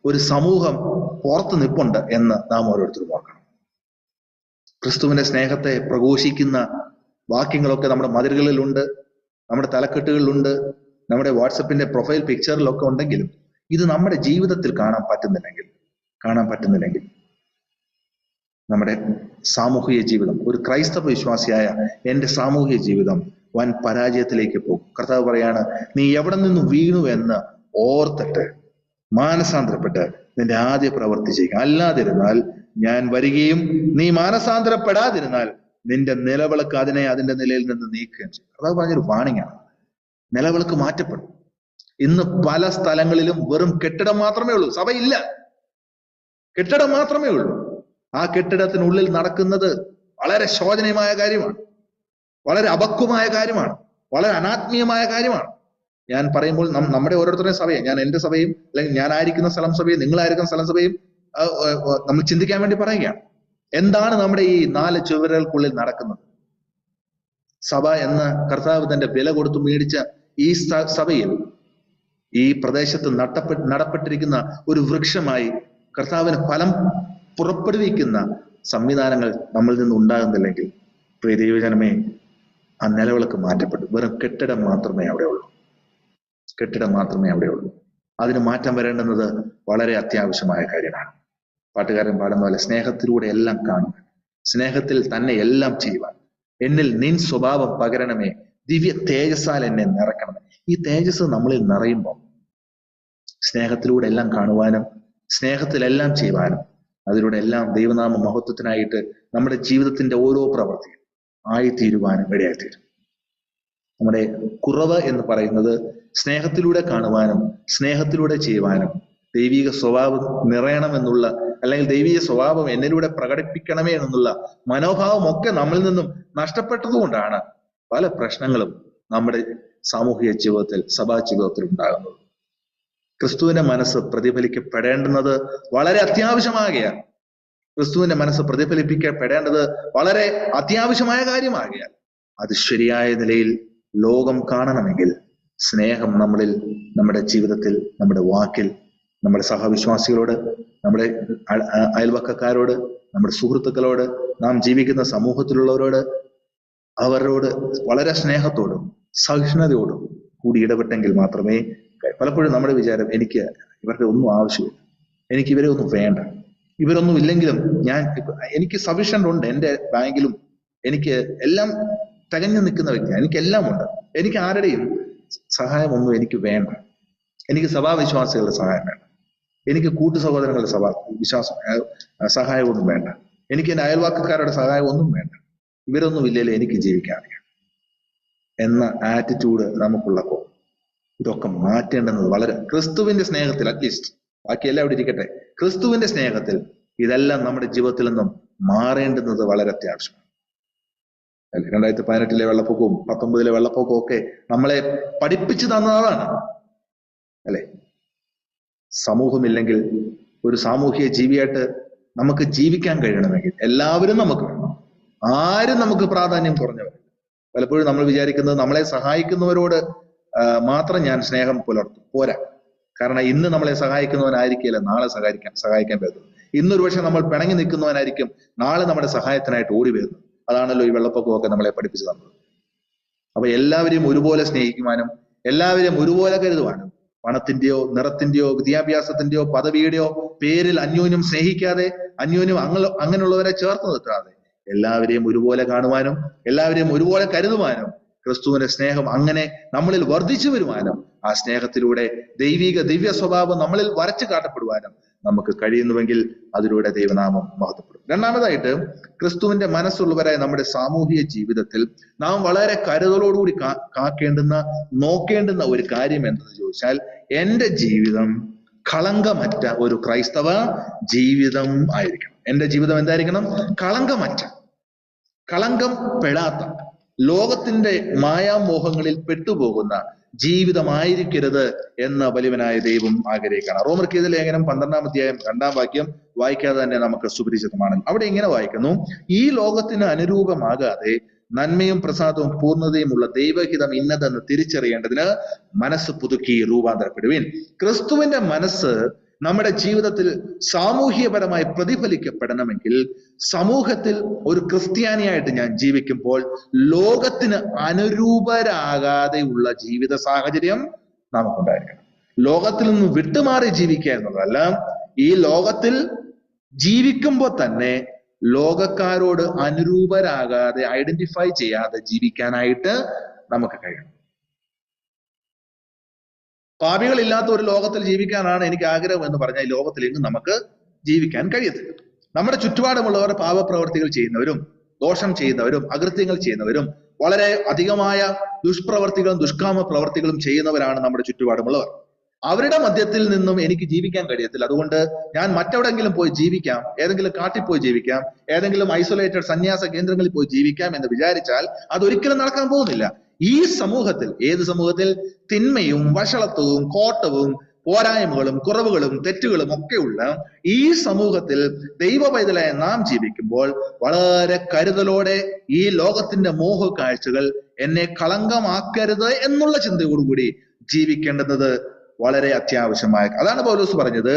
ഒരു സമൂഹം പുറത്ത് നിൽപ്പുണ്ട് എന്ന് നാം ഓരോരുത്തരും ഓർക്കണം. ക്രിസ്തുവിന്റെ സ്നേഹത്തെ പ്രഘോഷിക്കുന്ന വാക്യങ്ങളൊക്കെ നമ്മുടെ മതിലുകളിലുണ്ട്, നമ്മുടെ തലക്കെട്ടുകളിലുണ്ട്, നമ്മുടെ വാട്സപ്പിന്റെ പ്രൊഫൈൽ പിക്ചറിലൊക്കെ ഉണ്ടെങ്കിലും ഇത് നമ്മുടെ ജീവിതത്തിൽ കാണാൻ പറ്റുന്നില്ലെങ്കിൽ നമ്മുടെ സാമൂഹിക ജീവിതം, ഒരു ക്രൈസ്തവ വിശ്വാസിയായ എൻ്റെ സാമൂഹിക ജീവിതം വൻ പരാജയത്തിലേക്ക് പോകും. കർത്താവ് പറയാണ്, നീ എവിടെ നിന്ന് വീണു എന്ന് ഓർത്തിട്ട് മാനസാന്തരപ്പെട്ട് നിന്റെ ആദ്യ പ്രവൃത്തി ചെയ്യുക. അല്ലാതിരുന്നാൽ ഞാൻ വരികയും നീ മാനസാന്തരപ്പെടാതിരുന്നാൽ നിന്റെ നിലവിളക്ക് അതിന്റെ നിലയിൽ നിന്ന് നീക്കുകയും ചെയ്യും. കർത്താവ് പറഞ്ഞൊരു വാണിംഗ് ആണ്. നിലവിളക്ക് മാറ്റപ്പെടും. ഇന്ന് പല സ്ഥലങ്ങളിലും വെറും കെട്ടിടം മാത്രമേ ഉള്ളൂ, സഭയില്ല, കെട്ടിടം മാത്രമേ ഉള്ളൂ. ആ കെട്ടിടത്തിനുള്ളിൽ നടക്കുന്നത് വളരെ ശോചനീയമായ കാര്യമാണ്, വളരെ അപക്വമായ കാര്യമാണ്, വളരെ അനാത്മീയമായ കാര്യമാണ്. ഞാൻ പറയുമ്പോൾ നമ്മുടെ ഓരോരുത്തരുടെയും സഭയെ, ഞാൻ എൻ്റെ സഭയും അല്ലെങ്കിൽ ഞാനായിരിക്കുന്ന സ്ഥലം സഭയും നിങ്ങളായിരിക്കുന്ന സ്ഥലം സഭയും നമ്മൾ ചിന്തിക്കാൻ വേണ്ടി പറയുകയാണ്. എന്താണ് നമ്മുടെ ഈ 4 ചുവരുകൾക്കുള്ളിൽ നടക്കുന്നത്? സഭ എന്ന കർത്താവ് തന്റെ വില കൊടുത്തു മേടിച്ച ഈ സഭയിൽ, ഈ പ്രദേശത്ത് നടപ്പെട്ടിരിക്കുന്ന ഒരു വൃക്ഷമായി കർത്താവിന് ഫലം പുറപ്പെടുവിക്കുന്ന സംവിധാനങ്ങൾ നമ്മളിൽ നിന്ന് ഉണ്ടാകുന്നില്ലെങ്കിൽ, പ്രിയ ദൈവജനമേ, ആ നിലവിളക്ക് മാറ്റപ്പെട്ടു. വെറും കെട്ടിടം മാത്രമേ അവിടെയുള്ളൂ. കെട്ടിടം മാത്രമേ അവിടെയുള്ളൂ. അതിന് മാറ്റം വരേണ്ടുന്നത് വളരെ അത്യാവശ്യമായ കാര്യമാണ്. പാട്ടുകാരൻ പാടുന്ന പോലെ സ്നേഹത്തിലൂടെ എല്ലാം കാണുക, സ്നേഹത്തിൽ തന്നെ എല്ലാം ചെയ്യുവാൻ. എന്നിൽ നിൻ സ്വഭാവം പകരണമേ, ദിവ്യ തേജസ്സാൽ എന്നെ നിറയ്ക്കണമേ. ഈ തേജസ് നമ്മളിൽ നിറയുമ്പോൾ സ്നേഹത്തിലൂടെ എല്ലാം കാണുവാനും സ്നേഹത്തിലെല്ലാം ചെയ്യുവാനും അതിലൂടെ എല്ലാം ദൈവനാമ മഹത്വത്തിനായിട്ട് നമ്മുടെ ജീവിതത്തിന്റെ ഓരോ പ്രവൃത്തിയും ആയിത്തീരുവാനും ഇടയായിത്തീരും. നമ്മുടെ കുറവ് എന്ന് പറയുന്നത് സ്നേഹത്തിലൂടെ കാണുവാനും സ്നേഹത്തിലൂടെ ചെയ്യുവാനും ദൈവിക സ്വഭാവം നിറയണമെന്നുള്ള, അല്ലെങ്കിൽ ദൈവിക സ്വഭാവം എന്നിലൂടെ പ്രകടിപ്പിക്കണമേ എന്നുള്ള മനോഭാവം ഒക്കെ നമ്മളിൽ നിന്നും നഷ്ടപ്പെട്ടതുകൊണ്ടാണ് പല പ്രശ്നങ്ങളും നമ്മുടെ സാമൂഹിക ജീവിതത്തിൽ, സഭാ ജീവിതത്തിൽ ഉണ്ടാകുന്നത്. ക്രിസ്തുവിന്റെ മനസ്സ് പ്രതിഫലിക്കപ്പെടേണ്ടുന്നത് വളരെ അത്യാവശ്യമാകയാൽ, ക്രിസ്തുവിന്റെ മനസ്സ് പ്രതിഫലിപ്പിക്കപ്പെടേണ്ടത് വളരെ അത്യാവശ്യമായ കാര്യമാകയാൽ, അത് ശരിയായ നിലയിൽ ലോകം കാണണമെങ്കിൽ സ്നേഹം നമ്മളിൽ, നമ്മുടെ ജീവിതത്തിൽ, നമ്മുടെ വാക്കിൽ, നമ്മുടെ സഹവിശ്വാസികളോട്, നമ്മുടെ അയൽവക്കക്കാരോട്, നമ്മുടെ സുഹൃത്തുക്കളോട്, നാം ജീവിക്കുന്ന സമൂഹത്തിലുള്ളവരോട്, അവരോട് വളരെ സ്നേഹത്തോടും സഹിഷ്ണുതയോടും കൂടി ഇടപെട്ടെങ്കിൽ മാത്രമേ. പലപ്പോഴും നമ്മുടെ വിചാരം, എനിക്ക് ഇവരുടെ ഒന്നും ആവശ്യമില്ല, എനിക്ക് ഇവരെ ഒന്നും വേണ്ട, ഇവരൊന്നും ഇല്ലെങ്കിലും എനിക്ക് സഫീഷ്യന്റ് ഉണ്ട്, എൻ്റെ ബാങ്കിലും എനിക്ക് എല്ലാം തികഞ്ഞു നിൽക്കുന്ന വ്യക്തിയാണ്, എനിക്കെല്ലാം ഉണ്ട്, എനിക്ക് ആരുടെയും സഹായമൊന്നും എനിക്ക് വേണ്ട, എനിക്ക് സഭാവിശ്വാസികളുടെ സഹായം വേണ്ട, എനിക്ക് കൂട്ടു സഹോദരങ്ങളുടെ സഹായമൊന്നും വേണ്ട, എനിക്ക് എൻ്റെ അയൽവാക്കക്കാരുടെ സഹായം ഒന്നും വേണ്ട, ഇവരൊന്നും ഇല്ലല്ലോ എനിക്ക് ജീവിക്കാൻ അറിയാം എന്ന ആറ്റിറ്റ്യൂഡ് നമുക്കുള്ളപ്പോൾ ഇതൊക്കെ മാറ്റേണ്ടുന്നത് വളരെ, ക്രിസ്തുവിന്റെ സ്നേഹത്തിൽ, അറ്റ്ലീസ്റ്റ് ബാക്കിയെല്ലാം അവിടെ ഇരിക്കട്ടെ, ക്രിസ്തുവിന്റെ സ്നേഹത്തിൽ ഇതെല്ലാം നമ്മുടെ ജീവിതത്തിൽ നിന്നും മാറേണ്ടുന്നത് വളരെ അത്യാവശ്യമാണ്. 2018 വെള്ളപ്പൊക്കവും 19 വെള്ളപ്പൊക്കവും ഒക്കെ നമ്മളെ പഠിപ്പിച്ചു തന്നതാണ് അല്ലെ. സമൂഹമില്ലെങ്കിൽ, ഒരു സാമൂഹിക ജീവിയായിട്ട് നമുക്ക് ജീവിക്കാൻ കഴിയണമെങ്കിൽ എല്ലാവരും നമുക്ക് വേണം, ആരും നമുക്ക് പ്രാധാന്യം കുറഞ്ഞവർ. പലപ്പോഴും നമ്മൾ വിചാരിക്കുന്നത് നമ്മളെ സഹായിക്കുന്നവരോട് മാത്രം ഞാൻ സ്നേഹം പുലർത്തും, പോരാ. കാരണം ഇന്ന് നമ്മളെ സഹായിക്കുന്നവനായിരിക്കില്ല നാളെ സഹായിക്കാൻ പറ്റും. ഇന്നൊരു പക്ഷെ നമ്മൾ പിണങ്ങി നിൽക്കുന്നവനായിരിക്കും നാളെ നമ്മുടെ സഹായത്തിനായിട്ട് ഓടി വരുന്നത്. അതാണല്ലോ ഈ വെള്ളപ്പൊക്കമൊക്കെ നമ്മളെ പഠിപ്പിച്ചു തന്നത്. അപ്പൊ എല്ലാവരെയും ഒരുപോലെ സ്നേഹിക്കുവാനും എല്ലാവരെയും ഒരുപോലെ കരുതുവാനും, പണത്തിന്റെയോ നിറത്തിന്റെയോ വിദ്യാഭ്യാസത്തിന്റെയോ പദവിയുടെയോ പേരിൽ അന്യോന്യം സ്നേഹിക്കാതെ, അന്യോന്യം അങ്ങനെയുള്ളവരെ ചേർത്ത് നിർത്താതെ എല്ലാവരെയും ഒരുപോലെ കാണുവാനും എല്ലാവരെയും ഒരുപോലെ കരുതുവാനും, ക്രിസ്തുവിന്റെ സ്നേഹം അങ്ങനെ നമ്മളിൽ വർദ്ധിച്ചു വരുവാനും, ആ സ്നേഹത്തിലൂടെ ദിവ്യ സ്വഭാവം നമ്മളിൽ വരച്ചു കാട്ടപ്പെടുവാനും നമുക്ക് കഴിയുന്നുവെങ്കിൽ അതിലൂടെ ദൈവനാമം മഹത്വപ്പെടും. രണ്ടാമതായിട്ട്, ക്രിസ്തുവിന്റെ മനസ്സുള്ളവരായ നമ്മുടെ സാമൂഹിക ജീവിതത്തിൽ നാം വളരെ കരുതലോടുകൂടി നോക്കേണ്ടുന്ന ഒരു കാര്യം എന്തെന്ന് ചോദിച്ചാൽ, എന്റെ ജീവിതം കളങ്കമറ്റ ഒരു ക്രൈസ്തവ ജീവിതം ആയിരിക്കണം. എന്റെ ജീവിതം എന്തായിരിക്കണം? കളങ്കം പെടാത്ത, ലോകത്തിന്റെ മായാമോഹങ്ങളിൽ പെട്ടുപോകുന്ന ജീവിതമായിരിക്കരുത് എന്ന് വലിയവനായ ദൈവം ആഗ്രഹിക്കണം. റോമർക്കെഴുതിയ ലേഖനം 12-ാം അധ്യായം 2-ാം വാക്യം വായിക്കാതെ തന്നെ നമുക്ക് സുപരിചിതമാണ്. അവിടെ ഇങ്ങനെ വായിക്കുന്നു: ഈ ലോകത്തിന് അനുരൂപമാകാതെ നന്മയും പ്രസാദവും പൂർണ്ണതയുമുള്ള ദൈവഹിതം ഇന്നതെന്ന് തിരിച്ചറിയേണ്ടതിന് മനസ്സ് പുതുക്കി രൂപാന്തരപ്പെടുവിൻ. ക്രിസ്തുവിന്റെ മനസ്സ് നമ്മുടെ ജീവിതത്തിൽ സാമൂഹികപരമായി പ്രതിഫലിക്കപ്പെടണമെങ്കിൽ, സമൂഹത്തിൽ ഒരു ക്രിസ്ത്യാനിയായിട്ട് ഞാൻ ജീവിക്കുമ്പോൾ ലോകത്തിന് അനുരൂപരാകാതെയുള്ള ജീവിത സാഹചര്യം നമുക്കുണ്ടായിരിക്കണം. ലോകത്തിൽ നിന്ന് വിട്ടുമാറി ജീവിക്കുക എന്നുള്ളതല്ല, ഈ ലോകത്തിൽ ജീവിക്കുമ്പോൾ തന്നെ ലോകക്കാരോട് അനുരൂപരാകാതെ, ഐഡന്റിഫൈ ചെയ്യാതെ ജീവിക്കാനായിട്ട് നമുക്ക് കഴിയണം. പാപികളില്ലാത്ത ഒരു ലോകത്തിൽ ജീവിക്കാനാണ് എനിക്ക് ആഗ്രഹം എന്ന് പറഞ്ഞാൽ ഈ ലോകത്തിൽ എങ്ങും നമുക്ക് ജീവിക്കാൻ കഴിയത്തില്ല. നമ്മുടെ ചുറ്റുപാടുമുള്ളവർ പാപപ്രവർത്തികൾ ചെയ്യുന്നവരും ദോഷം ചെയ്യുന്നവരും അകൃത്യങ്ങൾ ചെയ്യുന്നവരും വളരെ അധികമായ ദുഷ്പ്രവർത്തികളും ദുഷ്കാമ പ്രവർത്തികളും ചെയ്യുന്നവരാണ് നമ്മുടെ ചുറ്റുപാടുമുള്ളവർ. അവരുടെ മധ്യത്തിൽ നിന്നും എനിക്ക് ജീവിക്കാൻ കഴിയത്തില്ല. അതുകൊണ്ട് ഞാൻ മറ്റെവിടെങ്കിലും പോയി ജീവിക്കാം, ഏതെങ്കിലും കാട്ടിൽ പോയി ജീവിക്കാം, ഏതെങ്കിലും ഐസൊലേറ്റഡ് സന്യാസ കേന്ദ്രങ്ങളിൽ പോയി ജീവിക്കാം എന്ന് വിചാരിച്ചാൽ അതൊരിക്കലും നടക്കാൻ പോകുന്നില്ല. ഈ സമൂഹത്തിൽ, ഏത് സമൂഹത്തിൽ? തിന്മയും വഷളത്വവും കോട്ടവും പോരായ്മകളും കുറവുകളും തെറ്റുകളും ഒക്കെയുള്ള ഈ സമൂഹത്തിൽ ദൈവ പൈതലായ നാം ജീവിക്കുമ്പോൾ വളരെ കരുതലോടെ ഈ ലോകത്തിന്റെ മോഹ കാഴ്ചകൾ എന്നെ കളങ്കമാക്കരുത് എന്നുള്ള ചിന്തയോടുകൂടി ജീവിക്കേണ്ടത് വളരെ അത്യാവശ്യമായ. അതാണ് പൗലോസ് പറഞ്ഞത്,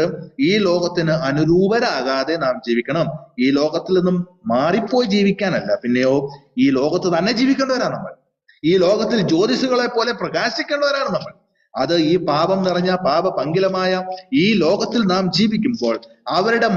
ഈ ലോകത്തിന് അനുരൂപരാകാതെ നാം ജീവിക്കണം. ഈ ലോകത്തിൽ നിന്നും മാറിപ്പോയി ജീവിക്കാനല്ല, പിന്നെയോ ഈ ലോകത്ത് തന്നെ ജീവിക്കേണ്ടവരാണ് നമ്മൾ. ഈ ലോകത്തിൽ ജ്യോതിഷുകളെ പോലെ പ്രകാശിക്കേണ്ടവരാണ് നമ്മൾ. അത് ഈ പാപം നിറഞ്ഞ പാപപങ്കിലമായ ഈ ലോകത്തിൽ നാം ജീവിക്കുമ്പോൾ അവരുടെ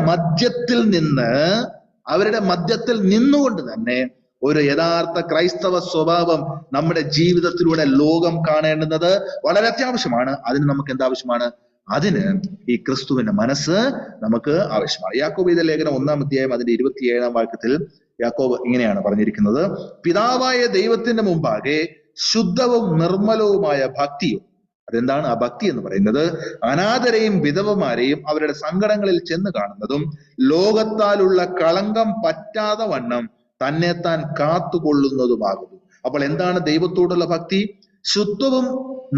മധ്യത്തിൽ നിന്നുകൊണ്ട് തന്നെ ഒരു യഥാർത്ഥ ക്രൈസ്തവ സ്വഭാവം നമ്മുടെ ജീവിതത്തിലൂടെ ലോകം കാണേണ്ടുന്നത് വളരെ അത്യാവശ്യമാണ്. അതിന് നമുക്ക് എന്താവശ്യമാണ്? അതിന് ഈ ക്രിസ്തുവിന്റെ മനസ്സ് നമുക്ക് ആവശ്യമാണ്. യാക്കോബ് എഴുതിയ ലേഖനം 1-ാം അധ്യായം അതിന്റെ 27-ാം വാക്യത്തിൽ യാക്കോബ് ഇങ്ങനെയാണ് പറഞ്ഞിരിക്കുന്നത്: പിതാവായ ദൈവത്തിന്റെ മുമ്പാകെ ശുദ്ധവും നിർമ്മലവുമായ ഭക്തിയും. അതെന്താണ് ആ ഭക്തി എന്ന് പറയുന്നത്? അനാഥരെയും വിധവമാരെയും അവരുടെ സങ്കടങ്ങളിൽ ചെന്ന് കാണുന്നതും ലോകത്താലുള്ള കളങ്കം പറ്റാതെ വണ്ണം തന്നെത്താൻ കാത്തുകൊള്ളുന്നതുമാകുന്നു. അപ്പോൾ എന്താണ് ദൈവത്തോടുള്ള ഭക്തി? ശുദ്ധവും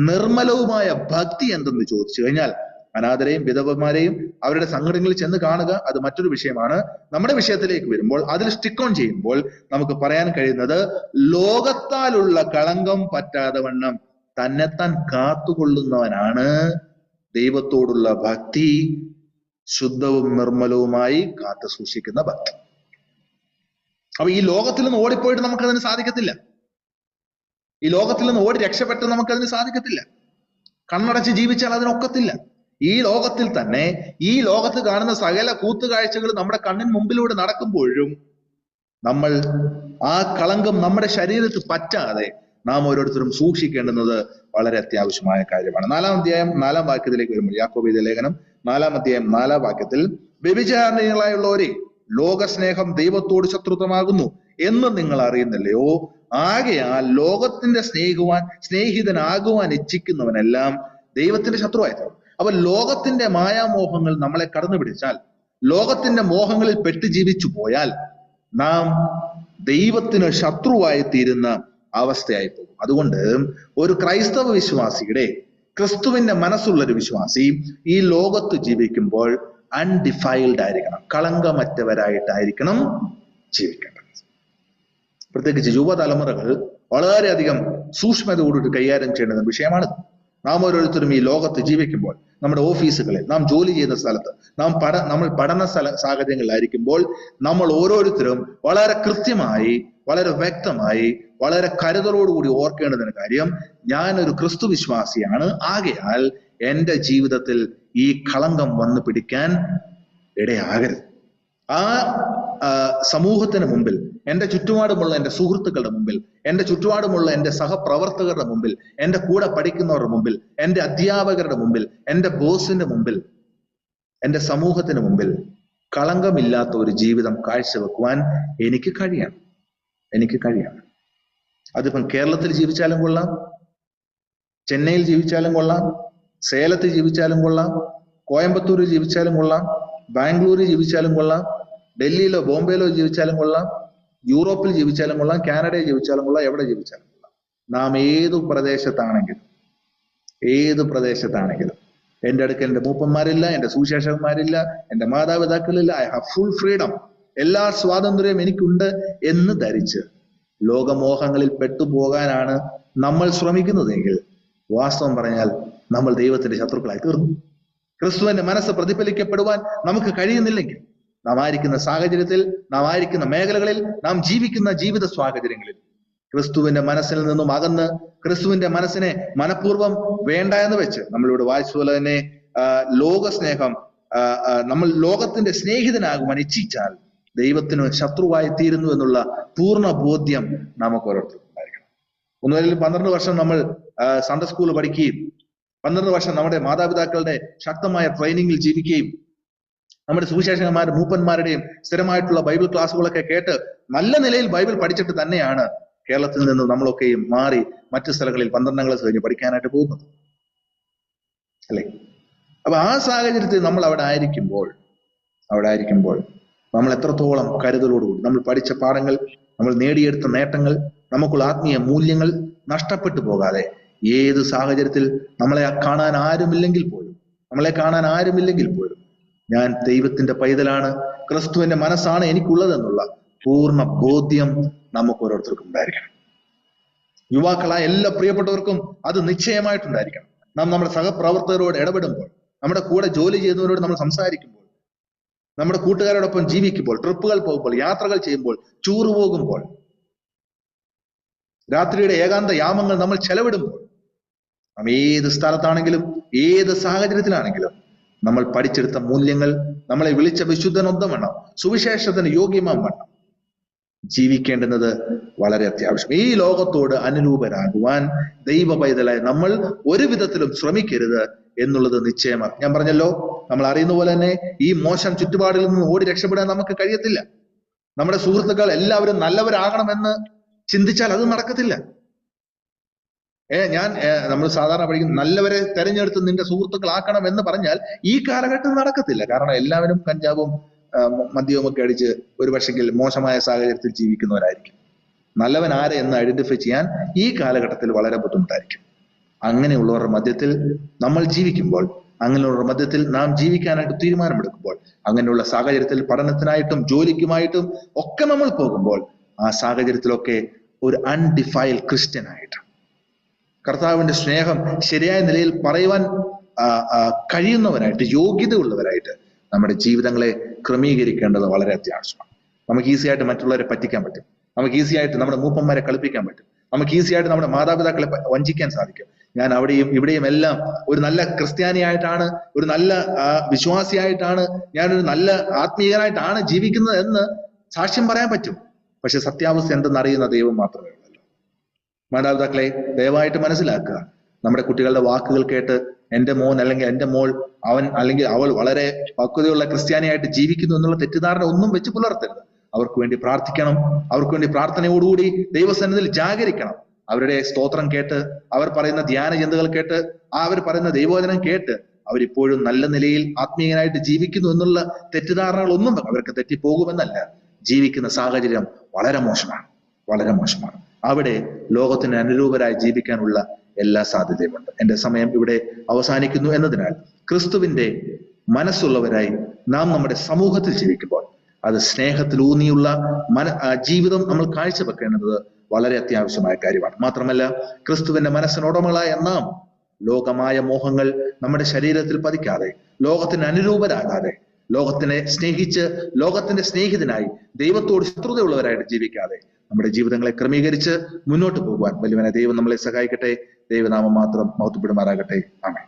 നിർമ്മലവുമായ ഭക്തി എന്തെന്ന് ചോദിച്ചു കഴിഞ്ഞാൽ, അനാഥരെയും വിധവമാരെയും അവരുടെ സങ്കടങ്ങളിൽ ചെന്ന് കാണുക, അത് മറ്റൊരു വിഷയമാണ്. നമ്മുടെ വിഷയത്തിലേക്ക് വരുമ്പോൾ, അതിൽ സ്റ്റിക്ക് ഓൺ ചെയ്യുമ്പോൾ നമുക്ക് പറയാൻ കഴിയുന്നത്, ലോകത്താലുള്ള കളങ്കം പറ്റാതെ വണ്ണം തന്നെത്താൻ കാത്തുകൊള്ളുന്നവനാണ് ദൈവത്തോടുള്ള ഭക്തി, ശുദ്ധവും നിർമ്മലവുമായി കാത്തു സൂക്ഷിക്കുന്ന ഭക്തി. അപ്പൊ ഈ ലോകത്തിൽ നിന്ന് ഓടിപ്പോയിട്ട് നമുക്കതിന് സാധിക്കത്തില്ല. ഈ ലോകത്തിൽ നിന്ന് ഓടി രക്ഷപ്പെട്ട് നമുക്കതിന് സാധിക്കത്തില്ല. കണ്ണടച്ച് ജീവിച്ചാൽ അതിനൊക്കത്തില്ല. ഈ ലോകത്തിൽ തന്നെ, ഈ ലോകത്ത് കാണുന്ന സകല കൂത്തുകാഴ്ചകൾ നമ്മുടെ കണ്ണിന് മുമ്പിലൂടെ നടക്കുമ്പോഴും നമ്മൾ ആ കളങ്കം നമ്മുടെ ശരീരത്തിൽ പറ്റാതെ നാം ഓരോരുത്തരും സൂക്ഷിക്കേണ്ടുന്നത് വളരെ അത്യാവശ്യമായ കാര്യമാണ്. 4-ാം അധ്യായം 4-ാം വാക്യത്തിലേക്ക് വരുമ്പോൾ, യാക്കോബ് എഴുതിയ ലേഖനം 4-ാം അധ്യായം 4-ാം വാക്യത്തിൽ, വ്യഭിചാരിണികളായുള്ളവരെ, ലോകസ്നേഹം ദൈവത്തോട് ശത്രുത്വമാകുന്നു എന്ന് നിങ്ങൾ അറിയുന്നില്ലയോ? ആകയാൽ ലോകത്തിന്റെ സ്നേഹിതനാകുവാൻ ഇച്ഛിക്കുന്നവനെല്ലാം ദൈവത്തിന്റെ ശത്രുവായി തീരും. അപ്പൊ ലോകത്തിന്റെ മായാമോഹങ്ങൾ നമ്മളെ കടന്നു പിടിച്ചാൽ, ലോകത്തിന്റെ മോഹങ്ങളിൽ പെട്ട് ജീവിച്ചു പോയാൽ നാം ദൈവത്തിന് ശത്രുവായി തീരുന്ന അവസ്ഥയായി പോകും. അതുകൊണ്ട് ഒരു ക്രൈസ്തവ വിശ്വാസിയുടെ, ക്രിസ്തുവിന്റെ മനസ്സുള്ള ഒരു വിശ്വാസി ഈ ലോകത്ത് ജീവിക്കുമ്പോൾ അൺഡിഫൈൽഡ് ആയിരിക്കണം, കളങ്കമറ്റവരായിട്ടായിരിക്കണം ജീവിക്കേണ്ടത്. പ്രത്യേകിച്ച് യുവതലമുറകൾ വളരെയധികം സൂക്ഷ്മതയോടുകൂടി കൈകാര്യം ചെയ്യേണ്ട വിഷയമാണ്. നാം ഓരോരുത്തരും ഈ ലോകത്ത് ജീവിക്കുമ്പോൾ, നമ്മുടെ ഓഫീസുകളിൽ, നാം ജോലി ചെയ്യുന്ന സ്ഥലത്ത്, നമ്മൾ പഠന സാഹചര്യങ്ങളിലായിരിക്കുമ്പോൾ നമ്മൾ ഓരോരുത്തരും വളരെ കൃത്യമായി, വളരെ വ്യക്തമായി, വളരെ കരുതലോടുകൂടി ഓർക്കേണ്ടതിന് കാര്യം, ഞാനൊരു ക്രിസ്തു വിശ്വാസിയാണ്. ആകയാൽ എൻ്റെ ജീവിതത്തിൽ ഈ കളങ്കം വന്നു പിടിക്കാൻ ഇടയാകരുത്. ആ സമൂഹത്തിന് മുമ്പിൽ, എൻ്റെ ചുറ്റുപാടുമുള്ള എൻ്റെ സുഹൃത്തുക്കളുടെ മുമ്പിൽ, എൻ്റെ ചുറ്റുപാടുമുള്ള എൻ്റെ സഹപ്രവർത്തകരുടെ മുമ്പിൽ, എൻ്റെ കൂടെ പഠിക്കുന്നവരുടെ മുമ്പിൽ, എൻ്റെ അധ്യാപകരുടെ മുമ്പിൽ, എൻ്റെ ബോസിന്റെ മുമ്പിൽ, എൻ്റെ സമൂഹത്തിന് മുമ്പിൽ കളങ്കമില്ലാത്ത ഒരു ജീവിതം കാഴ്ചവെക്കുവാൻ എനിക്ക് കഴിയണം. അതിപ്പം കേരളത്തിൽ ജീവിച്ചാലും കൊള്ളാം, ചെന്നൈയിൽ ജീവിച്ചാലും കൊള്ളാം, സേലത്തിൽ ജീവിച്ചാലും കൊള്ളാം, കോയമ്പത്തൂരിൽ ജീവിച്ചാലും കൊള്ളാം, ബാംഗ്ലൂരിൽ ജീവിച്ചാലും കൊള്ളാം, ഡൽഹിയിലോ ബോംബെയിലോ ജീവിച്ചാലും കൊള്ളാം, യൂറോപ്പിൽ ജീവിച്ചാലും കൊള്ളാം, കാനഡയിൽ ജീവിച്ചാലും കൊള്ളാം, എവിടെ ജീവിച്ചാലും കൊള്ളാം. നാം ഏത് പ്രദേശത്താണെങ്കിലും എൻ്റെ അടുക്കൽ എൻ്റെ മൂപ്പന്മാരില്ല, എൻ്റെ സുവിശേഷകന്മാരില്ല, എൻ്റെ മാതാപിതാക്കളില്ല. ഐ ഹാവ് ഫുൾ ഫ്രീഡം, എല്ലാ സ്വാതന്ത്ര്യവും എനിക്കുണ്ട് എന്ന് ധരിച്ച് ലോകമോഹങ്ങളിൽ പെട്ടുപോകാനാണ് നമ്മൾ ശ്രമിക്കുന്നതെങ്കിൽ, വാസ്തവം പറഞ്ഞാൽ നമ്മൾ ദൈവത്തിന്റെ ശത്രുക്കളായി തീർന്നു. ക്രിസ്തുവിന്റെ മനസ്സ് പ്രതിഫലിക്കപ്പെടുവാൻ നമുക്ക് കഴിയുന്നില്ലെങ്കിൽ, നാം ആയിരിക്കുന്ന സാഹചര്യത്തിൽ, നാം ആയിരിക്കുന്ന മേഖലകളിൽ, നാം ജീവിക്കുന്ന ജീവിത സാഹചര്യങ്ങളിൽ ക്രിസ്തുവിന്റെ മനസ്സിൽ നിന്നും അകന്ന്, ക്രിസ്തുവിന്റെ മനസ്സിനെ മനഃപൂർവ്വം വേണ്ട എന്ന് വെച്ച്, നമ്മളിവിടെ വായിച്ചതുപോലെ തന്നെ ലോകസ്നേഹം, നമ്മൾ ലോകത്തിന്റെ സ്നേഹിതനാകുവാൻ ഇച്ഛിച്ചാൽ ദൈവത്തിന് ശത്രുവായി തീരുന്നു എന്നുള്ള പൂർണ്ണ ബോധ്യം നമുക്ക് ഓരോരുത്തർക്കും ഉണ്ടായിരിക്കണം. 12 വർഷം നമ്മൾ സൺഡേ സ്കൂൾ പഠിക്കുകയും 12 വർഷം നമ്മുടെ മാതാപിതാക്കളുടെ ശക്തമായ ട്രെയിനിങ്ങിൽ ജീവിക്കുകയും നമ്മുടെ സുവിശേഷകന്മാരും മൂപ്പന്മാരുടെയും സ്ഥിരമായിട്ടുള്ള ബൈബിൾ ക്ലാസ്സുകളൊക്കെ കേട്ട് നല്ല നിലയിൽ ബൈബിൾ പഠിച്ചിട്ട് തന്നെയാണ് കേരളത്തിൽ നിന്ന് നമ്മളൊക്കെയും മാറി മറ്റു സ്ഥലങ്ങളിൽ 12ാം ക്ലാസ് കഴിഞ്ഞ് പഠിക്കാനായിട്ട് പോകുന്നത്, അല്ലെ? അപ്പൊ ആ സാഹചര്യത്തിൽ നമ്മൾ അവിടെ ആയിരിക്കുമ്പോൾ നമ്മൾ എത്രത്തോളം കരുതലോടുകൂടി നമ്മൾ പഠിച്ച പാഠങ്ങൾ, നമ്മൾ നേടിയെടുത്ത നേട്ടങ്ങൾ, നമുക്കുള്ള ആത്മീയ മൂല്യങ്ങൾ നഷ്ടപ്പെട്ടു പോകാതെ, ഏത് സാഹചര്യത്തിൽ നമ്മളെ കാണാൻ ആരുമില്ലെങ്കിൽ പോലും ഞാൻ ദൈവത്തിന്റെ പൈതലാണ്, ക്രിസ്തുവിന്റെ മനസ്സാണ് എനിക്കുള്ളതെന്നുള്ള പൂർണ്ണ ബോധ്യം നമുക്ക് ഓരോരുത്തർക്കും ഉണ്ടായിരിക്കണം. യുവാക്കളായ എല്ലാ പ്രിയപ്പെട്ടവർക്കും അത് നിശ്ചയമായിട്ടുണ്ടായിരിക്കണം. നാം നമ്മുടെ സഹപ്രവർത്തകരോട് ഇടപെടുമ്പോൾ, നമ്മുടെ കൂടെ ജോലി ചെയ്യുന്നവരോട് നമ്മൾ സംസാരിക്കുമ്പോൾ, നമ്മുടെ കൂട്ടുകാരോടൊപ്പം ജീവിക്കുമ്പോൾ, ട്രിപ്പുകൾ പോകുമ്പോൾ, യാത്രകൾ ചെയ്യുമ്പോൾ, ടൂർ പോകുമ്പോൾ, രാത്രിയുടെ ഏകാന്ത യാമങ്ങൾ നമ്മൾ ചെലവിടുമ്പോൾ, നാം ഏത് സ്ഥലത്താണെങ്കിലും ഏത് സാഹചര്യത്തിലാണെങ്കിലും നമ്മൾ പഠിച്ചെടുത്ത മൂല്യങ്ങൾ, നമ്മളെ വിളിച്ച വിശുദ്ധനൊപ്പം വേണം, സുവിശേഷത്തിന് യോഗ്യമാം വേണം ജീവിക്കേണ്ടുന്നത് വളരെ അത്യാവശ്യം. ഈ ലോകത്തോട് അനുരൂപരാകുവാൻ ദൈവ പൈതലായി നമ്മൾ ഒരു വിധത്തിലും ശ്രമിക്കരുത് എന്നുള്ളത് നിശ്ചയമാണ്. ഞാൻ പറഞ്ഞല്ലോ, നമ്മൾ അറിയുന്ന പോലെ തന്നെ ഈ മോശം ചുറ്റുപാടിൽ നിന്ന് ഓടി രക്ഷപ്പെടാൻ നമുക്ക് കഴിയത്തില്ല. നമ്മുടെ സുഹൃത്തുക്കൾ എല്ലാവരും നല്ലവരാകണമെന്ന് ചിന്തിച്ചാൽ അത് നടക്കത്തില്ല. നമ്മൾ സാധാരണ പഠിക്കും, നല്ലവരെ തെരഞ്ഞെടുത്ത് നിന്റെ സുഹൃത്തുക്കളാക്കണം എന്ന് പറഞ്ഞാൽ ഈ കാലഘട്ടത്തിൽ നടക്കത്തില്ല. കാരണം എല്ലാവരും കഞ്ചാവും മദ്യവും ഒക്കെ അടിച്ച് ഒരു പക്ഷെങ്കിൽ മോശമായ സാഹചര്യത്തിൽ ജീവിക്കുന്നവരായിരിക്കും. നല്ലവൻ ആരെ എന്ന് ഐഡന്റിഫൈ ചെയ്യാൻ ഈ കാലഘട്ടത്തിൽ വളരെ ബുദ്ധിമുട്ടായിരിക്കും. അങ്ങനെയുള്ളവരുടെ മധ്യത്തിൽ നമ്മൾ ജീവിക്കുമ്പോൾ, അങ്ങനെയുള്ള മധ്യത്തിൽ നാം ജീവിക്കാനായിട്ട് തീരുമാനമെടുക്കുമ്പോൾ, അങ്ങനെയുള്ള സാഹചര്യത്തിൽ പഠനത്തിനായിട്ടും ജോലിക്കുമായിട്ടും ഒക്കെ നമ്മൾ പോകുമ്പോൾ, ആ സാഹചര്യത്തിലൊക്കെ ഒരു അൺഡിഫൈൽഡ് ക്രിസ്ത്യൻ ആയിട്ട് കർത്താവിന്റെ സ്നേഹം ശരിയായ നിലയിൽ പറയുവാൻ കഴിയുന്നവരായിട്ട്, യോഗ്യതയുള്ളവരായിട്ട് നമ്മുടെ ജീവിതങ്ങളെ ക്രമീകരിക്കേണ്ടത് വളരെ അത്യാവശ്യമാണ്. നമുക്ക് ഈസി ആയിട്ട് മറ്റുള്ളവരെ പറ്റിക്കാൻ പറ്റും. നമുക്ക് ഈസി ആയിട്ട് നമ്മുടെ മൂപ്പന്മാരെ കളിപ്പിക്കാൻ പറ്റും. നമുക്ക് ഈസി ആയിട്ട് നമ്മുടെ മാതാപിതാക്കളെ വഞ്ചിക്കാൻ സാധിക്കും. ഞാൻ അവിടെയും ഇവിടെയും എല്ലാം ഒരു നല്ല ക്രിസ്ത്യാനിയായിട്ടാണ്, ഒരു നല്ല വിശ്വാസിയായിട്ടാണ്, ഞാനൊരു നല്ല ആത്മീയനായിട്ടാണ് ജീവിക്കുന്നത് എന്ന് സാക്ഷ്യം പറയാൻ പറ്റും. പക്ഷെ സത്യാവസ്ഥ എന്തെന്നറിയുന്ന ദൈവം മാത്രമേ ഉള്ളൂ. മാതാപിതാക്കളെ ദയവായിട്ട് മനസ്സിലാക്കുക. നമ്മുടെ കുട്ടികളുടെ വാക്കുകൾ കേട്ട് എന്റെ മോൻ അല്ലെങ്കിൽ എന്റെ മോൾ, അവൻ അല്ലെങ്കിൽ അവൾ വളരെ പക്വതയുള്ള ക്രിസ്ത്യാനിയായിട്ട് ജീവിക്കുന്നു എന്നുള്ള തെറ്റിദ്ധാരണ ഒന്നും വെച്ച് പുലർത്തരുത്. അവർക്ക് വേണ്ടി പ്രാർത്ഥിക്കണം. അവർക്ക് വേണ്ടി പ്രാർത്ഥനയോടുകൂടി ദൈവസന്നിധിയിൽ ജാഗരിക്കണം. അവരുടെ സ്തോത്രം കേട്ട്, അവർ പറയുന്ന ധ്യാന ചിന്തകൾ കേട്ട്, അവർ പറയുന്ന ദൈവവചനം കേട്ട് അവരിപ്പോഴും നല്ല നിലയിൽ ആത്മീയനായിട്ട് ജീവിക്കുന്നു എന്നുള്ള തെറ്റിദ്ധാരണകളൊന്നും അവർക്ക് തെറ്റിപ്പോകുമെന്നല്ല. ജീവിക്കുന്ന സാഹചര്യം വളരെ മോശമാണ്, വളരെ മോശമാണ്. അവിടെ ലോകത്തിന് അനുരൂപരായി ജീവിക്കാനുള്ള എല്ലാ സാധ്യതയുമുണ്ട്. എന്റെ സമയം ഇവിടെ അവസാനിക്കുന്നു എന്നതിനാൽ ക്രിസ്തുവിന്റെ മനസ്സുള്ളവരായി നാം നമ്മുടെ സമൂഹത്തിൽ ജീവിക്കുമ്പോൾ അത് സ്നേഹത്തിലൂന്നിയുള്ള ജീവിതം നമ്മൾ കാഴ്ചവെക്കേണ്ടത് വളരെ അത്യാവശ്യമായ കാര്യമാണ്. മാത്രമല്ല, ക്രിസ്തുവിന്റെ മനസ്സിനുടമകളായ നാം ലോകമായ മോഹങ്ങൾ നമ്മുടെ ശരീരത്തിൽ പതിക്കാതെ, ലോകത്തിന് അനുരൂപരാകാതെ, ലോകത്തിനെ സ്നേഹിച്ച് ലോകത്തിന്റെ സ്നേഹിതനായി ദൈവത്തോട് ശത്രുതയുള്ളവരായിട്ട് ജീവിക്കാതെ നമ്മുടെ ജീവിതങ്ങളെ ക്രമീകരിച്ച് മുന്നോട്ട് പോകുവാൻ വലിയവനെ ദൈവം നമ്മളെ സഹായിക്കട്ടെ. ദൈവനാമം മാത്രം മഹത്വപ്പെടുമാറാകട്ടെ. ആമേൻ.